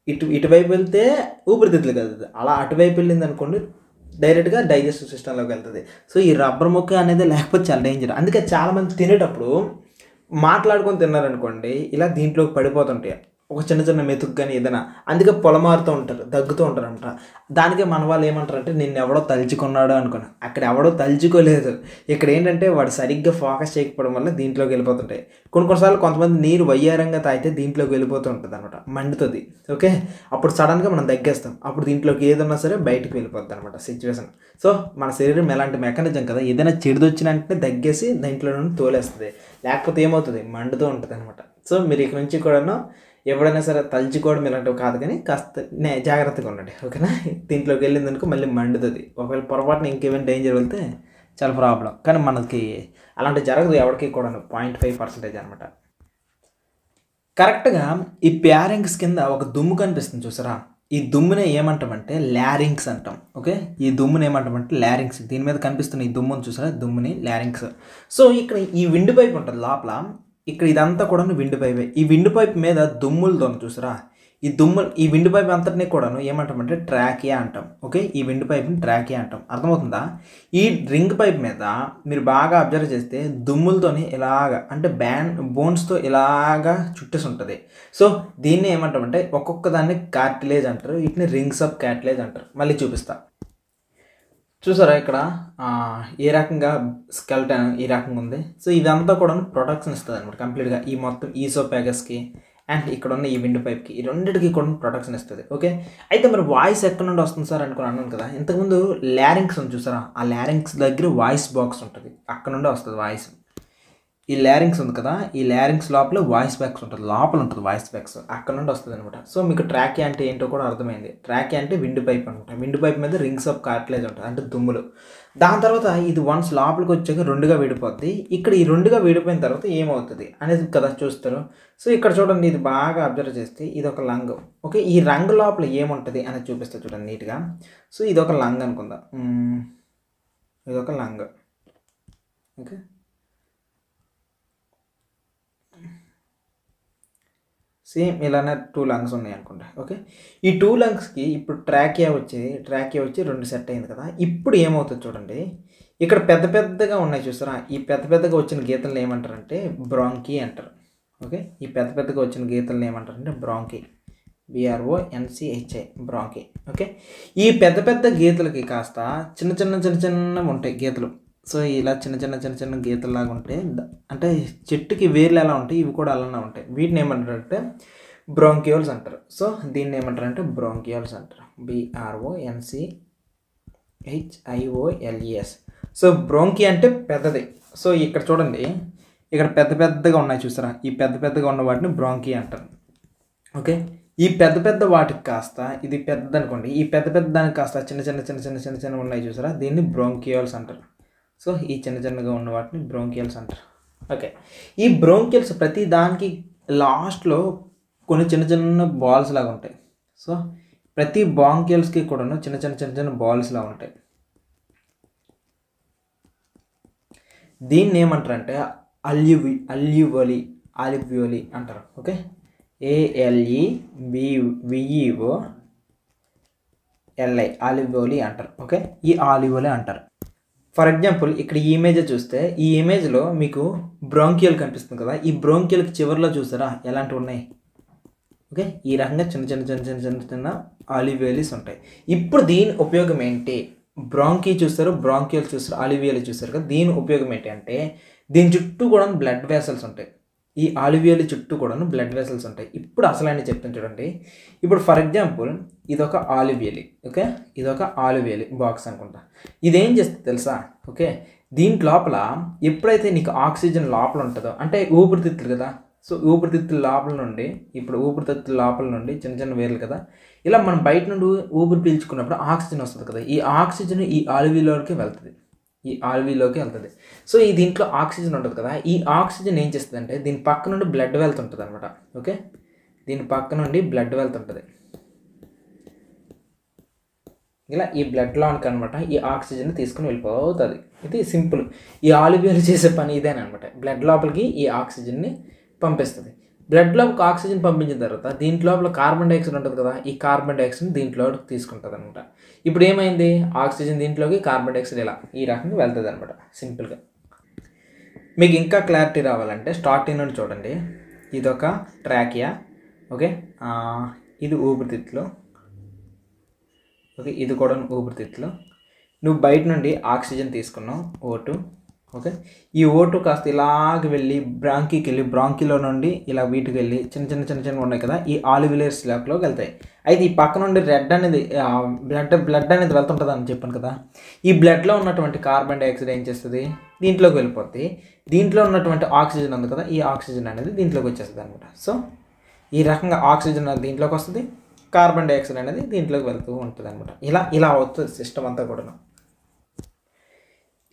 ఇటువైపు వెళ్తే ఊపిరితిత్తులకు వెళ్తుంది, అలా అటువైపు వెళ్ళింది అనుకోండి డైరెక్ట్గా డైజెస్టివ్ సిస్టంలోకి వెళ్తుంది. సో ఈ రబ్బర్ ముక్క అనేది లేకపోతే చాలా డేంజర్. అందుకే చాలామంది తినేటప్పుడు మాట్లాడుకొని తిన్నారనుకోండి ఇలా దీంట్లోకి పడిపోతుంటాయి, ఒక చిన్న చిన్న మెతుకు కానీ ఏదైనా. అందుకే పొలమారుతూ ఉంటారు, దగ్గుతూ ఉంటారు అనమాట. దానికే మన వాళ్ళు ఏమంటారంటే నిన్ను ఎవడో తలుచుకున్నాడు అనుకున్నా. అక్కడ ఎవడో తలుచుకోలేదు, ఇక్కడ ఏంటంటే వాడు సరిగ్గా ఫోకస్ చేయకపోవడం వల్ల దీంట్లోకి వెళ్ళిపోతుంటాయి. కొన్నిసార్లు కొంతమంది నీరు వయ్యారంగా తాగితే దీంట్లోకి వెళ్ళిపోతూ ఉంటుంది అనమాట, మండుతుంది. ఓకే, అప్పుడు సడన్గా మనం దగ్గేస్తాం, అప్పుడు దీంట్లోకి ఏదన్నా సరే బయటకు వెళ్ళిపోద్ది అనమాట సిచ్యువేషన్. సో మన శరీరం ఎలాంటి మెకానిజం కదా, ఏదైనా చెడుదొచ్చినంటే దగ్గేసి దీంట్లో నుండి తోలేస్తుంది, లేకపోతే ఏమవుతుంది మండుతూ ఉంటుంది అనమాట. సో మీరు ఇక్కడ నుంచి కూడాను ఎప్పుడైనా సరే తలుచుకోవడం ఇలాంటివి కాదు, కానీ కాస్త జాగ్రత్తగా ఉండండి. ఓకేనా, దీంట్లోకి వెళ్ళిందనుకో మళ్ళీ మండుతుంది. ఒకవేళ పొరపాటున ఇంకేమైనా డేంజర్ వెళ్తే చాలా ప్రాబ్లం. కానీ మనకి అలాంటి జరగదు ఎవరికి కూడా, 0.5% అనమాట. కరెక్ట్గా ఈ ప్యారింగ్స్ కింద ఒక దుమ్ము కనిపిస్తుంది చూసారా, ఈ దుమ్మునే ఏమంటామంటే లారింగ్స్ అంటాం. ఓకే, ఈ దుమ్ముని ఏమంటామంటే లారింగ్స్. దీని మీద కనిపిస్తున్న ఈ దుమ్ముని చూసారా, దుమ్ముని లారింగ్స్. సో ఇక్కడ ఈ విండ్ పైప్ ఉంటుంది లోపల, ఇక్కడ ఇదంతా కూడా విండ్ పైపే. ఈ విండ్ పైప్ మీద దుమ్ములతో చూసారా, ఈ విండ్ పైప్ అంతటినీ కూడాను ఏమంటామంటే ట్రాకియా అంటాం. ఓకే, ఈ విండ్ పైప్ని ట్రాకియా అంటాం. అర్థమవుతుందా? ఈ రింగ్ పైప్ మీద మీరు బాగా అబ్జర్వ్ చేస్తే దుమ్ములతోని ఇలాగా అంటే బోన్స్తో ఇలాగా చుట్టేసి ఉంటుంది. సో దీన్ని ఏమంటామంటే ఒక్కొక్క దాన్ని కార్టిలేజ్ అంటారు, వీటిని రింగ్స్ ఆఫ్ కార్టిలేజ్ అంటారు. మళ్ళీ చూపిస్తా చూసారా ఇక్కడ ఏ రకంగా స్కెల్టన్ ఈ రకంగా ఉంది. సో ఇదంతా కూడా ప్రొటెక్షన్ ఇస్తుంది అనమాట కంప్లీట్గా. ఈ మొత్తం ఈసోపాగస్కి అండ్ ఇక్కడ ఉన్న ఈ విండ్ పైప్కి, ఈ రెండింటికి కూడా ప్రొటెక్షన్ ఇస్తుంది. ఓకే, అయితే మరి వాయిస్ ఎక్కడ నుండి వస్తుంది సార్ అనుకుని అన్నాను కదా ఇంతకుముందు. లారింగ్స్ ఉంది చూసారా, ఆ లారింగ్స్ దగ్గర వాయిస్ బాక్స్ ఉంటుంది, అక్కడ నుండి వస్తుంది వాయిస్. ఈ లారింగ్స్ ఉంది కదా, ఈ లారింగ్స్ లోపల వాయిస్ బ్యాక్స్ ఉంటుంది, లోపల ఉంటుంది వాయిస్ బ్యాక్స్, అక్కడ నుండి వస్తుంది అనమాట. సో మీకు ట్రాకియా అంటే ఏంటో కూడా అర్థమైంది. ట్రాకియా అంటే విండ్ పైప్ అనమాట. విండ్ పైప్ మీద రింగ్స్ ఆఫ్ కార్టిలేజ్ ఉంటుంది, అంటే దుమ్ములు. దాని తర్వాత ఇది వన్స్ లోపలికి వచ్చాక రెండుగా విడిపోద్ది. ఇక్కడ ఈ రెండుగా విడిపోయిన తర్వాత ఏమవుతుంది అనేది కదా చూస్తారు. సో ఇక్కడ చూడండి, ఇది బాగా అబ్జర్వ్ చేస్తే ఇది ఒక లంగ్. ఓకే, ఈ రంగు లోపల ఏముంటుంది అనేది చూపిస్తే చూడండి నీట్గా. సో ఇది ఒక లంగ్ అనుకుందాం, ఇది ఒక లంగ్. ఓకే, సేమ్ ఇలానే 2 లంగ్స్ ఉన్నాయి అనుకుంటా. ఓకే, ఈ 2 లంగ్స్కి ఇప్పుడు ట్రాకియా వచ్చి 2 సెట్ అయింది కదా. ఇప్పుడు ఏమవుతుంది చూడండి, ఇక్కడ పెద్ద పెద్దగా ఉన్నాయి చూసారా, ఈ పెద్ద పెద్దగా వచ్చిన గీతలను ఏమంటారంటే బ్రాంకీ అంటారు. ఓకే, ఈ పెద్ద పెద్దగా వచ్చిన గీతలను ఏమంటారంటే బ్రాంకీ, BRONCHI, బ్రాంకీ. ఓకే, ఈ పెద్ద పెద్ద గీతలకి కాస్త చిన్న చిన్న ఉంటాయి గీతలు. సో ఇలా చిన్న గీతల్లాగా ఉంటాయి, అంటే చెట్టుకి వేర్లు ఎలా ఉంటాయి ఇవి కూడా అలానే ఉంటాయి. వీటిని ఏమంటారంటే బ్రాంకియోల్స్ అంటారు. సో దీన్ని ఏమంటారంటే బ్రాంకియోల్స్ అంటారు, BRONCHIOLES. సో బ్రోంకి అంటే పెద్దది. సో ఇక్కడ చూడండి, ఇక్కడ పెద్ద పెద్దగా ఉన్నాయి చూసారా, ఈ పెద్ద పెద్దగా ఉన్న వాటిని బ్రాంకీ అంటారు. ఓకే, ఈ పెద్ద పెద్ద వాటికి కాస్త ఇది పెద్ద అనుకోండి, ఈ పెద్ద పెద్ద దానికి కాస్త చిన్న ఉన్నాయి చూసారా, దీన్ని బ్రోంకియోల్స్ అంటారు. సో ఈ చిన్నగా ఉన్న వాటిని బ్రోంకియల్స్ అంటారు. ఓకే, ఈ బ్రోంకియల్స్ ప్రతి దానికి లాస్ట్లో కొన్ని చిన్న బాల్స్ లాగా ఉంటాయి. సో ప్రతి బ్రాంకియల్స్కి కూడా చిన్న బాల్స్ లాగా ఉంటాయి. దీన్ని ఏమంటారంటే అల్యూవోలి అంటారు. ఓకే, ALEVEOLI ఆలివోలి అంటారు. ఓకే, ఈ ఆలివోలి అంటారు. ఫర్ ఎగ్జాంపుల్ ఇక్కడ ఈ ఇమేజ్ చూస్తే, ఈ ఇమేజ్లో మీకు బ్రాంకియల్ కనిపిస్తుంది కదా, ఈ బ్రాంకియల్కి చివరిలో చూసారా ఎలాంటివి ఉన్నాయి. ఓకే, ఈ రకంగా చిన్న ఆలివియోలిస్ ఉంటాయి. ఇప్పుడు దీని ఉపయోగం ఏంటి, బ్రాంకీ చూస్తారు, బ్రాంకియల్ చూస్తారు, ఆలివియోలి చూస్తారు కదా, దీని ఉపయోగం ఏంటి అంటే దీని చుట్టూ కూడా బ్లడ్ వెసల్స్ ఉంటాయి. ఈ ఆలివియోలి చుట్టూ కూడా బ్లడ్ వెసల్స్ ఉంటాయి. ఇప్పుడు అసలు చెప్తాను చూడండి. ఇప్పుడు ఫర్ ఎగ్జాంపుల్ ఇదొక ఆలివియోలి. ఓకే, ఇదొక ఆలివియోలి బాక్స్ అనుకుంటా. ఇదేం చేస్తుంది తెలుసా? ఓకే, దీంట్ లోపల ఎప్పుడైతే నీకు ఆక్సిజన్ లోపల ఉంటుందో, అంటే ఊపిరితిత్తులు కదా, సో ఊపిరితిత్తుల లోపల నుండి, ఇప్పుడు ఊపిరితిత్తుల లోపల నుండి చిన్న వేర్లు కదా, ఇలా మనం బయట నుండి ఊపిరి పీల్చుకున్నప్పుడు ఆక్సిజన్ వస్తుంది కదా, ఈ ఆక్సిజన్ ఈ ఆలివియోలోకి వెళ్తుంది, ఈ ఆల్వీలోకి వెళ్తుంది. సో ఈ దీంట్లో ఆక్సిజన్ ఉంటుంది కదా, ఈ ఆక్సిజన్ ఏం చేస్తుంది అంటే దీని పక్క నుండి బ్లడ్ వెళ్తుంటుంది అనమాట. ఓకే, దీని పక్క నుండి బ్లడ్ వెళ్తుంటుంది. ఇలా ఈ బ్లడ్లోనికి అనమాట ఈ ఆక్సిజన్ తీసుకుని వెళ్ళిపోతుంది. ఇది సింపుల్. ఈ ఆలివ్యూల్ చేసే పని ఇదేనమాట. బ్లడ్ లోపలికి ఈ ఆక్సిజన్ని పంపిస్తుంది. బ్లడ్ లోపలికి ఆక్సిజన్ పంపించిన తర్వాత దీంట్లో కార్బన్ డైఆక్సైడ్ ఉంటుంది కదా, ఈ కార్బన్ డైఆక్సైడ్ దీంట్లో తీసుకుంటుంది అనమాట. ఇప్పుడు ఏమైంది, ఆక్సిజన్ దీంట్లోకి, కార్బన్ డైఆక్సైడ్ ఇలా ఈ రకంగా వెళ్తుంది అనమాట సింపుల్గా. మీకు ఇంకా క్లారిటీ రావాలంటే స్టార్టింగ్ నుండి చూడండి. ఇదొక ట్రాకియా, ఓకే, ఇది ఊపిరితిత్తులు, ఓకే, ఇది కూడా ఊపిరితిత్తులు. నువ్వు బయట నుండి ఆక్సిజన్ తీసుకున్నావు O2, ఓకే. ఈ O2 కాస్త ఇలాగ వెళ్ళి బ్రాంకీకి వెళ్ళి, బ్రాంకీలో నుండి ఇలా వీటికి వెళ్ళి చిన్న చిన్న ఉన్నాయి కదా, ఈ ఆలివ్యులర్ స్లాక్లోకి వెళ్తాయి. అయితే ఈ పక్క నుండి రెడ్ అనేది బ్లడ్ అనేది వెళ్తుంటుంది అని చెప్పాను కదా. ఈ బ్లడ్లో ఉన్నటువంటి కార్బన్ డైఆక్సైడ్ ఏం చేస్తుంది, దీంట్లోకి వెళ్ళిపోద్ది. దీంట్లో ఉన్నటువంటి ఆక్సిజన్ ఉంది కదా, ఈ ఆక్సిజన్ అనేది దీంట్లోకి వచ్చేస్తుంది అనమాట. సో ఈ రకంగా ఆక్సిజన్ అనేది దీంట్లోకి వస్తుంది, కార్బన్ డైఆక్సైడ్ అనేది దీంట్లోకి వెళ్తూ ఉంటుంది అనమాట. ఇలా అవుతుంది సిస్టమ్ అంతా కూడా.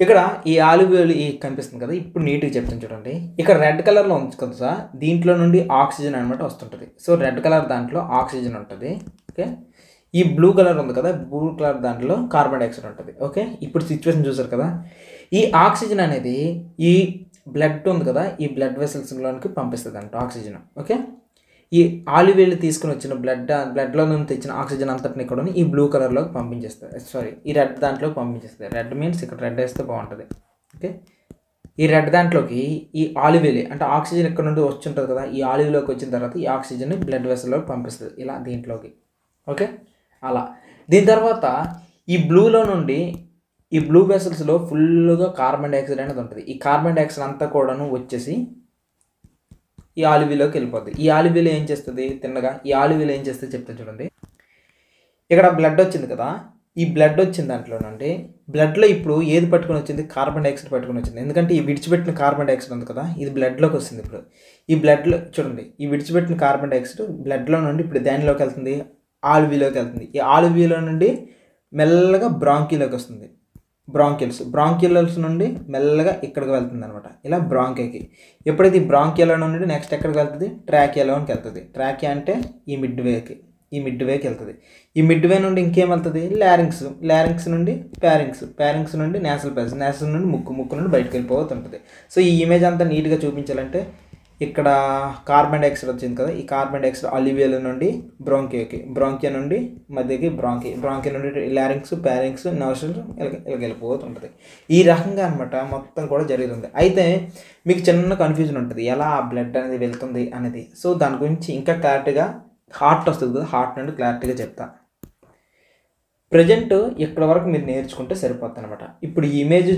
ఇక్కడ ఈ ఆలివ్యూల్ కనిపిస్తుంది కదా, ఇప్పుడు నీట్గా చెప్తాను చూడండి. ఇక్కడ రెడ్ కలర్లో ఉంది కదా సార్, దీంట్లో నుండి ఆక్సిజన్ అనమాట వస్తుంటుంది. సో రెడ్ కలర్ దాంట్లో ఆక్సిజన్ ఉంటుంది, ఓకే. ఈ బ్లూ కలర్ ఉంది కదా, బ్లూ కలర్ దాంట్లో కార్బన్ డైఆక్సైడ్ ఉంటుంది, ఓకే. ఇప్పుడు సిచ్యువేషన్ చూసారు కదా, ఈ ఆక్సిజన్ అనేది ఈ బ్లడ్ ఉంది కదా, ఈ బ్లడ్ వెసల్స్లోనికి పంపిస్తుంది అంట ఆక్సిజన్, ఓకే. ఈ ఆలివ్యూల్ తీసుకుని వచ్చిన బ్లడ్లో నుంచి తెచ్చిన ఆక్సిజన్ అంతటిని కూడా ఈ బ్లూ కలర్లోకి పంపించేస్తుంది, సారీ ఈ రెడ్ దాంట్లోకి పంపించేస్తుంది. రెడ్ మీన్స్ ఇక్కడ రెడ్ వేస్తే బాగుంటుంది, ఓకే. ఈ రెడ్ దాంట్లోకి ఈ ఆలివ్యూల్ అంటే ఆక్సిజన్ ఇక్కడ నుండి వచ్చి ఉంటుంది కదా, ఈ ఆలివ్యూలోకి వచ్చిన తర్వాత ఈ ఆక్సిజన్ బ్లడ్ వెసల్లోకి పంపిస్తుంది ఇలా దీంట్లోకి, ఓకే. అలా దీని తర్వాత ఈ బ్లూలో నుండి ఈ బ్లూ వెసల్స్లో ఫుల్గా కార్బన్ డైఆక్సైడ్ అనేది ఉంటుంది. ఈ కార్బన్ డైఆక్సైడ్ అంతా కూడాను వచ్చేసి ఈ ఆలివ్యూలోకి వెళ్ళిపోద్ది. ఈ ఆలివ్యూల్ ఏం చేస్తుంది తిన్నగా, ఈ ఆలివ్యూల్ ఏం చేస్తుంది చెప్తాను చూడండి. ఇక్కడ బ్లడ్ వచ్చింది కదా, ఈ బ్లడ్ వచ్చిన దాంట్లో నుండి బ్లడ్లో ఇప్పుడు ఏది పట్టుకుని వచ్చింది, కార్బన్ డైఆక్సైడ్ పట్టుకుని వచ్చింది. ఎందుకంటే ఈ విడిచిపెట్టిన కార్బన్ డైఆక్సైడ్ ఉంది కదా, ఇది బ్లడ్లోకి వస్తుంది. ఇప్పుడు ఈ బ్లడ్లో చూడండి, ఈ విడిచిపెట్టిన కార్బన్ డైఆక్సైడ్ బ్లడ్లో నుండి ఇప్పుడు దేనిలోకి వెళ్తుంది, ఆలివ్యూలోకి వెళ్తుంది. ఈ ఆలివ్యూలో నుండి మెల్లగా బ్రాంకీలోకి వస్తుంది, బ్రాంక్యులస్ నుండి మెల్లగా ఇక్కడికి వెళ్తుంది అనమాట, ఇలా బ్రాంకియాకి. ఎప్పుడైతే ఈ బ్రాంకియాలో నుండి నెక్స్ట్ ఎక్కడికి వెళ్తుంది, ట్రాకియాలోకి వెళ్తుంది. ట్రాకియా అంటే ఈ మిడ్ వేకి వెళ్తుంది. ఈ మిడ్ వే నుండి ఇంకేం వెళ్తుంది, లారింగ్స్ నుండి ప్యారింగ్స్ నుండి నేసల్ నుండి ముక్కు నుండి బయటకు వెళ్ళిపోతుంటుంది. సో ఈ ఇమేజ్ అంతా నీట్గా చూపించాలంటే ఇక్కడ కార్బన్ డైఆక్సైడ్ వచ్చింది కదా, ఈ కార్బన్ డైఆక్సైడ్ ఆలివ్యూల్ నుండి బ్రాంకియా నుండి మధ్యకి బ్రాంకియా నుండి లారింగ్స్, ప్యారింగ్స్, నోస్ట్రల్ వెళ్ళిపోతుంటుంది. ఈ రకంగా అనమాట మొత్తం కూడా జరుగుతుంది. అయితే మీకు చిన్న కన్ఫ్యూజన్ ఉంటుంది ఎలా ఆ బ్లడ్ అనేది వెళ్తుంది అనేది. సో దాని గురించి ఇంకా క్లారిటీగా హార్ట్ వస్తుంది కదా, హార్ట్ నుండి క్లారిటీగా చెప్తా. ప్రజెంట్ ఇక్కడ వరకు మీరు నేర్చుకుంటే సరిపోతుంది అనమాట. ఇప్పుడు ఈ ఇమేజ్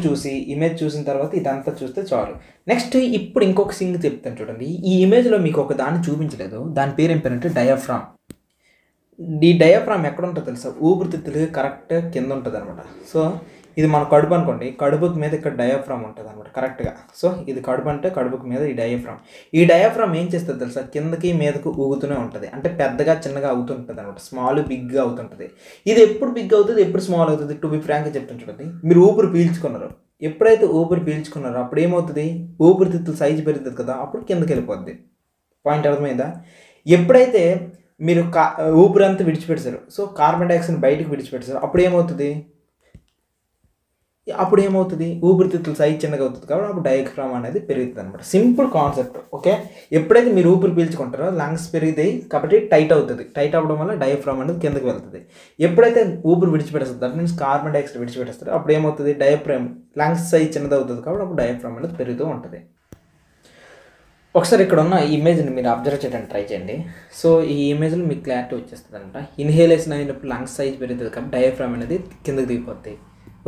చూసిన తర్వాత ఇదంతా చూస్తే చాలు. నెక్స్ట్ ఇప్పుడు ఇంకొక సింగ్ చెప్తాను చూడండి. ఈ ఇమేజ్లో మీకు ఒక దాన్ని చూపించలేదు, దాని పేరు ఏం పేరంటే డయాఫ్రామ్. ఈ డయాఫ్రామ్ ఎక్కడ ఉంటుందో తెలుసా, ఊపిరితిత్తులకి కరెక్ట్ కింద ఉంటుంది అనమాట. సో ఇది మన కడుపు అనుకోండి, కడుపుకి మీద ఇక్కడ డయాఫ్రామ్ ఉంటుంది అనమాట కరెక్ట్గా. సో ఇది కడుపు అంటే కడుపుకి మీద ఈ డయాఫ్రామ్ ఏం చేస్తుంది తెలుసా, కిందకి మీదకు ఊగుతూనే ఉంటుంది. అంటే పెద్దగా చిన్నగా అవుతుంటుంది అనమాట, స్మాల్ బిగ్గా అవుతుంటుంది. ఇది ఎప్పుడు బిగ్ అవుతుంది, ఎప్పుడు స్మాల్ అవుతుంది, టు బి ఫ్రాంక్గా చెప్తాను చూడండి. మీరు ఊపిరి పీల్చుకున్నారు, ఎప్పుడైతే ఊపిరి పీల్చుకున్నారో అప్పుడు ఏమవుతుంది, ఊపిరితిత్తులు సైజు పెరుగుతుంది కదా, అప్పుడు కిందకి వెళ్ళిపోద్ది. పాయింట్ అర్థమైందా? ఎప్పుడైతే మీరు ఊపిరి అంతా విడిచిపెడతారు, సో కార్బన్ డైఆక్సైడ్ బయటకు విడిచిపెడతారు, అప్పుడు ఏమవుతుంది ఊపిరితిత్తులు సైజ్ చిన్నగా అవుతుంది కాబట్టి అప్పుడు డయాఫ్రామ్ అనేది పెరుగుతుంది అనమాట. Simple concept, okay. ఎప్పుడైతే మీరు ఊపిరి పీల్చుకుంటారో లంగ్స్ పెరుగుతాయి కాబట్టి టైట్ అవుతుంది, టైట్ అవ్వడం వల్ల డయాఫ్రామ్ అనేది కిందకి వెళ్తుంది. ఎప్పుడైతే ఊపిరి విడిచిపెట్టేస్తుంది, దట్ మీన్స్ కార్బన్ డైఆక్సైడ్ విడిచిపెట్టేస్తారు, అప్పుడు ఏమవుతుంది డయాఫ్రామ్ లంగ్స్ సైజ్ చిన్నది అవుతుంది కాబట్టి అప్పుడు డయాఫ్రామ్ అనేది పెరుగుతూ ఉంటుంది. ఒకసారి ఇక్కడ ఉన్న ఈ ఇమేజ్ని మీరు అబ్జర్వ్ చేయడానికి ట్రై చేయండి. సో ఈ ఇమేజ్లో మీకు క్లారిటీ వచ్చేస్తుంది అనమాట. ఇన్హేలేషన్ అయినప్పుడు లంగ్స్ సైజ్ పెరుగుతుంది కాబట్టి డయాఫ్రామ్ అనేది కిందకి దిగిపోద్ది,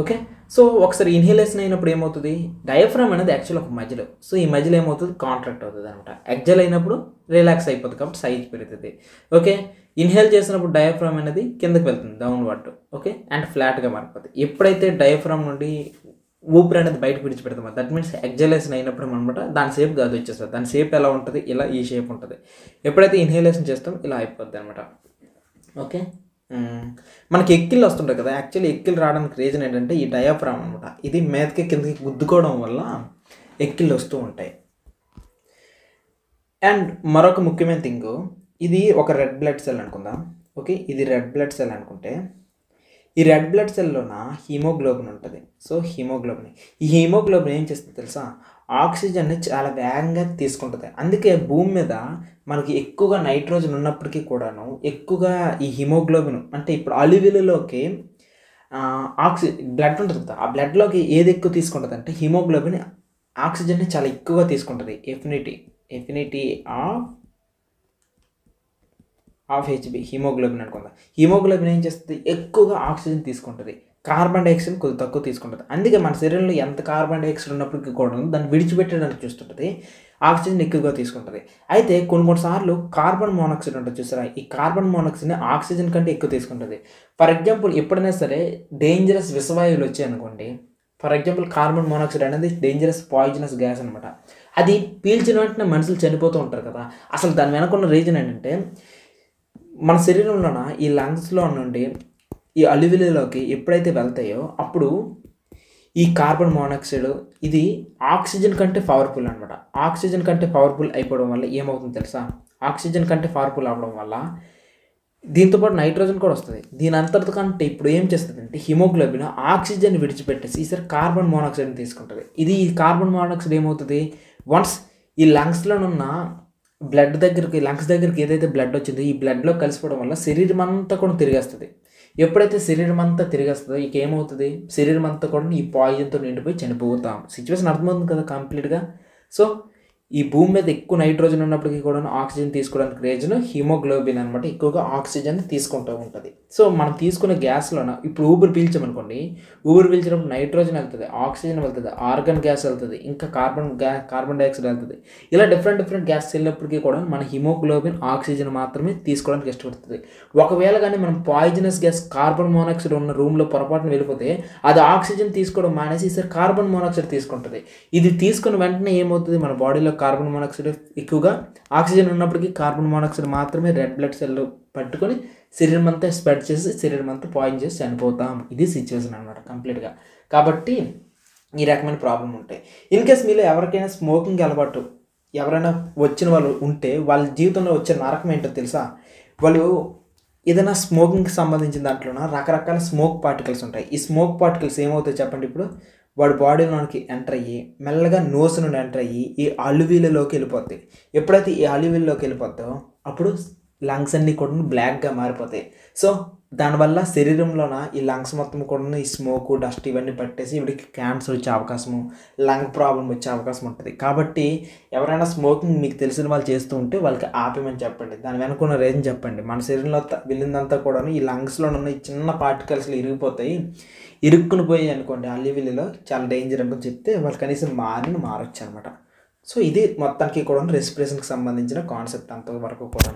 ఓకే. సో ఒకసారి ఇన్హేలేషన్ అయినప్పుడు ఏమవుతుంది, డయాఫ్రామ్ అనేది యాక్చువల్ ఒక మధ్యలో, సో ఈ మధ్యలో ఏమవుతుంది కాంట్రాక్ట్ అవుతుంది అనమాట. ఎగ్జైల్ అయినప్పుడు రిలాక్స్ అయిపోతుంది కాబట్టి సైజ్ పెరుగుతుంది, ఓకే. ఇన్హేల్ చేసినప్పుడు డయాఫ్రామ్ అనేది కిందకి వెళ్తుంది డౌన్వర్డ్, ఓకే, అండ్ ఫ్లాట్గా మారిపోతుంది. ఎప్పుడైతే డయాఫ్రామ్ నుండి ఊపిరి అనేది బయటకు విడిచిపెడతాం, దట్ మీన్స్ ఎగ్జైలేషన్ అయినప్పుడు అనమాట దాని షేప్ అది వచ్చేస్తుంది. దాని షేప్ ఎలా ఉంటుంది, ఇలా ఈ షేప్ ఉంటుంది. ఎప్పుడైతే ఇన్హేలేషన్ చేస్తాం ఇలా అయిపోద్ది అనమాట, ఓకే. మనకి ఎక్కిళ్ళు వస్తుంటాయి కదా, యాక్చువల్లీ ఎక్కిళ్ళు రావడానికి రీజన్ ఏంటంటే ఈ డయాఫ్రామ్ అనమాట. ఇది మీదకి కిందకి గుద్దుకోవడం వల్ల ఎక్కిళ్ళు వస్తూ ఉంటాయి. అండ్ మరొక ముఖ్యమైన థింగ్, ఇది ఒక రెడ్ బ్లడ్ సెల్ అనుకుందాం, ఓకే. ఇది రెడ్ బ్లడ్ సెల్ అనుకుంటే ఈ రెడ్ బ్లడ్ సెల్లోన హీమోగ్లోబిన్ ఉంటుంది. సో ఈ హీమోగ్లోబిన్ ఏం చేస్తుంది తెలుసా, ఆక్సిజన్ని చాలా వేగంగా తీసుకుంటుంది. అందుకే భూమి మీద మనకి ఎక్కువగా నైట్రోజన్ ఉన్నప్పటికీ కూడాను ఎక్కువగా ఈ హీమోగ్లోబిన్ అంటే ఇప్పుడు అలివిలలోకి బ్లడ్ ఉంటుంది కదా, ఆ బ్లడ్లోకి ఏది ఎక్కువ తీసుకుంటుంది అంటే హీమోగ్లోబిన్ ఆక్సిజన్ని చాలా ఎక్కువగా తీసుకుంటుంది. ఎఫినిటీ ఆఫ్ హెచ్బి హీమోగ్లోబిన్ అనుకుందా. హీమోగ్లోబిన్ ఏం చేస్తుంది, ఎక్కువగా ఆక్సిజన్ తీసుకుంటుంది, కార్బన్ డైఆక్సైడ్ కొద్దిగా తక్కువ తీసుకుంటుంది. అందుకే మన శరీరంలో ఎంత కార్బన్ డైఆక్సైడ్ ఉన్నప్పటికీ కూడా దాన్ని విడిచిపెట్టడానికి చూస్తుంటుంది, ఆక్సిజన్ ఎక్కువగా తీసుకుంటుంది. అయితే కొన్నిసార్లు కార్బన్ మోనాక్సైడ్ ఉంటుంది చూసారా, ఈ కార్బన్ మోనాక్సైడ్ని ఆక్సిజన్ కంటే ఎక్కువ తీసుకుంటుంది. ఫర్ ఎగ్జాంపుల్ ఎప్పుడైనా సరే డేంజరస్ విషవాయువులు వచ్చాయి అనుకోండి, ఫర్ ఎగ్జాంపుల్ కార్బన్ మోనాక్సైడ్ అనేది డేంజరస్ పాయిజనస్ గ్యాస్ అనమాట. అది పీల్చిన వెంటనే మనుషులు చనిపోతూ ఉంటారు కదా. అసలు దాని వెనకున్న రీజన్ ఏంటంటే మన శరీరంలోన ఈ లంగ్స్లో నుండి ఈ అలివిలలోకి ఎప్పుడైతే వెళ్తాయో అప్పుడు ఈ కార్బన్ మోనాక్సైడ్ ఇది ఆక్సిజన్ కంటే పవర్ఫుల్ అనమాట. ఆక్సిజన్ కంటే పవర్ఫుల్ అయిపోవడం వల్ల ఏమవుతుంది తెలుసా, ఆక్సిజన్ కంటే పవర్ఫుల్ అవ్వడం వల్ల దీంతోపాటు నైట్రోజన్ కూడా వస్తుంది. దీని అంతటి కంటే ఇప్పుడు ఏం చేస్తుంది అంటే హిమోగ్లోబిన్ ఆక్సిజన్ విడిచిపెట్టేసి ఈసారి కార్బన్ మోనాక్సైడ్ని తీసుకుంటుంది. ఇది ఈ కార్బన్ మోనాక్సైడ్ ఏమవుతుంది, వన్స్ ఈ లంగ్స్లోనున్న బ్లడ్ దగ్గరికి లంగ్స్ దగ్గరికి ఏదైతే బ్లడ్ వచ్చిందో ఈ బ్లడ్లో కలిసిపోవడం వల్ల శరీరం అంతా కూడా తిరిగేస్తుంది. ఎప్పుడైతే శరీరం అంతా తిరిగేస్తుందో ఇక ఏమవుతుంది, శరీరం అంతా కూడా ఈ పాయిజన్తో నిండిపోయి చనిపోతాం. సిచ్యువేషన్ అర్థమవుతుంది కదా కంప్లీట్గా. సో ఈ భూమి మీద ఎక్కువ నైట్రోజన్ ఉన్నప్పటికీ కూడా ఆక్సిజన్ తీసుకోవడానికి రీజన్ హీమోగ్లోబిన్ అనమాట, ఎక్కువగా ఆక్సిజన్ తీసుకుంటూ ఉంటుంది. సో మనం తీసుకునే గ్యాస్లోన ఇప్పుడు ఊపిరి పీల్చామనుకోండి, ఊపిరి పీల్చినప్పుడు నైట్రోజన్ వెళ్తుంది, ఆక్సిజన్ వెళ్తుంది, ఆర్గన్ గ్యాస్ వెళ్తుంది, ఇంకా కార్బన్ డైఆక్సైడ్ వెళ్తుంది. ఇలా డిఫరెంట్ గ్యాస్ వెళ్ళినప్పటికీ కూడా మన హిమోగ్లోబిన్ ఆక్సిజన్ మాత్రమే తీసుకోవడానికి ఇష్టపడుతుంది. ఒకవేళ కానీ మనం పాయిజనస్ గ్యాస్ కార్బన్ మోనాక్సైడ్ ఉన్న రూమ్లో పొరపాటున వెళ్ళిపోతే అది ఆక్సిజన్ తీసుకోవడం మానేసి ఈసారి కార్బన్ మోనాక్సైడ్ తీసుకుంటుంది. ఇది తీసుకున్న వెంటనే ఏమవుతుంది, మన బాడీలో కార్బన్ మోనాక్సైడ్ ఎక్కువగా ఆక్సిజన్ ఉన్నప్పటికీ కార్బన్ మోనాక్సైడ్ మాత్రమే రెడ్ బ్లడ్ సెల్ పట్టుకొని శరీరం అంతా స్ప్రెడ్ చేసి శరీరం అంతా పాయిజన్ చేసి చనిపోతాం. ఇది సిచ్యువేషన్ అనమాట కంప్లీట్గా. కాబట్టి ఈ రకమైన ప్రాబ్లం ఉంటాయి. ఇన్ కేస్ మీలో ఎవరికైనా స్మోకింగ్ అలవాటు ఎవరైనా వచ్చిన వాళ్ళు ఉంటే వాళ్ళ జీవితంలో వచ్చే నరకం ఏంటో తెలుసా, వాళ్ళు ఏదైనా స్మోకింగ్కి సంబంధించిన దాంట్లోన రకరకాల స్మోక్ పార్టికల్స్ ఉంటాయి. ఈ స్మోక్ పార్టికల్స్ ఏమవుతాయి చెప్పండి, ఇప్పుడు వాడి బాడీలోనికి ఎంటర్ అయ్యి మెల్లగా నోస్ నుండి ఎంటర్ అయ్యి ఈ అలువీలలోకి వెళ్ళిపోతాయి. ఎప్పుడైతే ఈ అలువీలలోకి వెళ్ళిపోతాయో అప్పుడు లంగ్స్ అన్నీ కూడా బ్లాక్గా మారిపోతాయి. సో దానివల్ల శరీరంలోన ఈ లంగ్స్ మొత్తం కూడా ఈ స్మోకు డస్ట్ ఇవన్నీ పట్టేసి వీడికి క్యాన్సర్ వచ్చే అవకాశము, లంగ్ ప్రాబ్లం వచ్చే అవకాశం ఉంటుంది. కాబట్టి ఎవరైనా స్మోకింగ్ మీకు తెలిసిన వాళ్ళు చేస్తూ ఉంటే వాళ్ళకి ఆపేమని చెప్పండి, దాని వెనుకున్న రీజన్ చెప్పండి. మన శరీరంలో వెళ్ళిందంతా కూడా ఈ లంగ్స్లో ఉన్న ఈ చిన్న పార్టికల్స్లో ఇరుక్కుని పోయి అనుకోండి అల్లివిల్లిలో చాలా డేంజర్ అని చెప్తే వాళ్ళు కనీసం మారొచ్చు అనమాట. సో ఇది మొత్తానికి కూడా రెస్పిరేషన్కి సంబంధించిన కాన్సెప్ట్ అంతవరకు కూడా.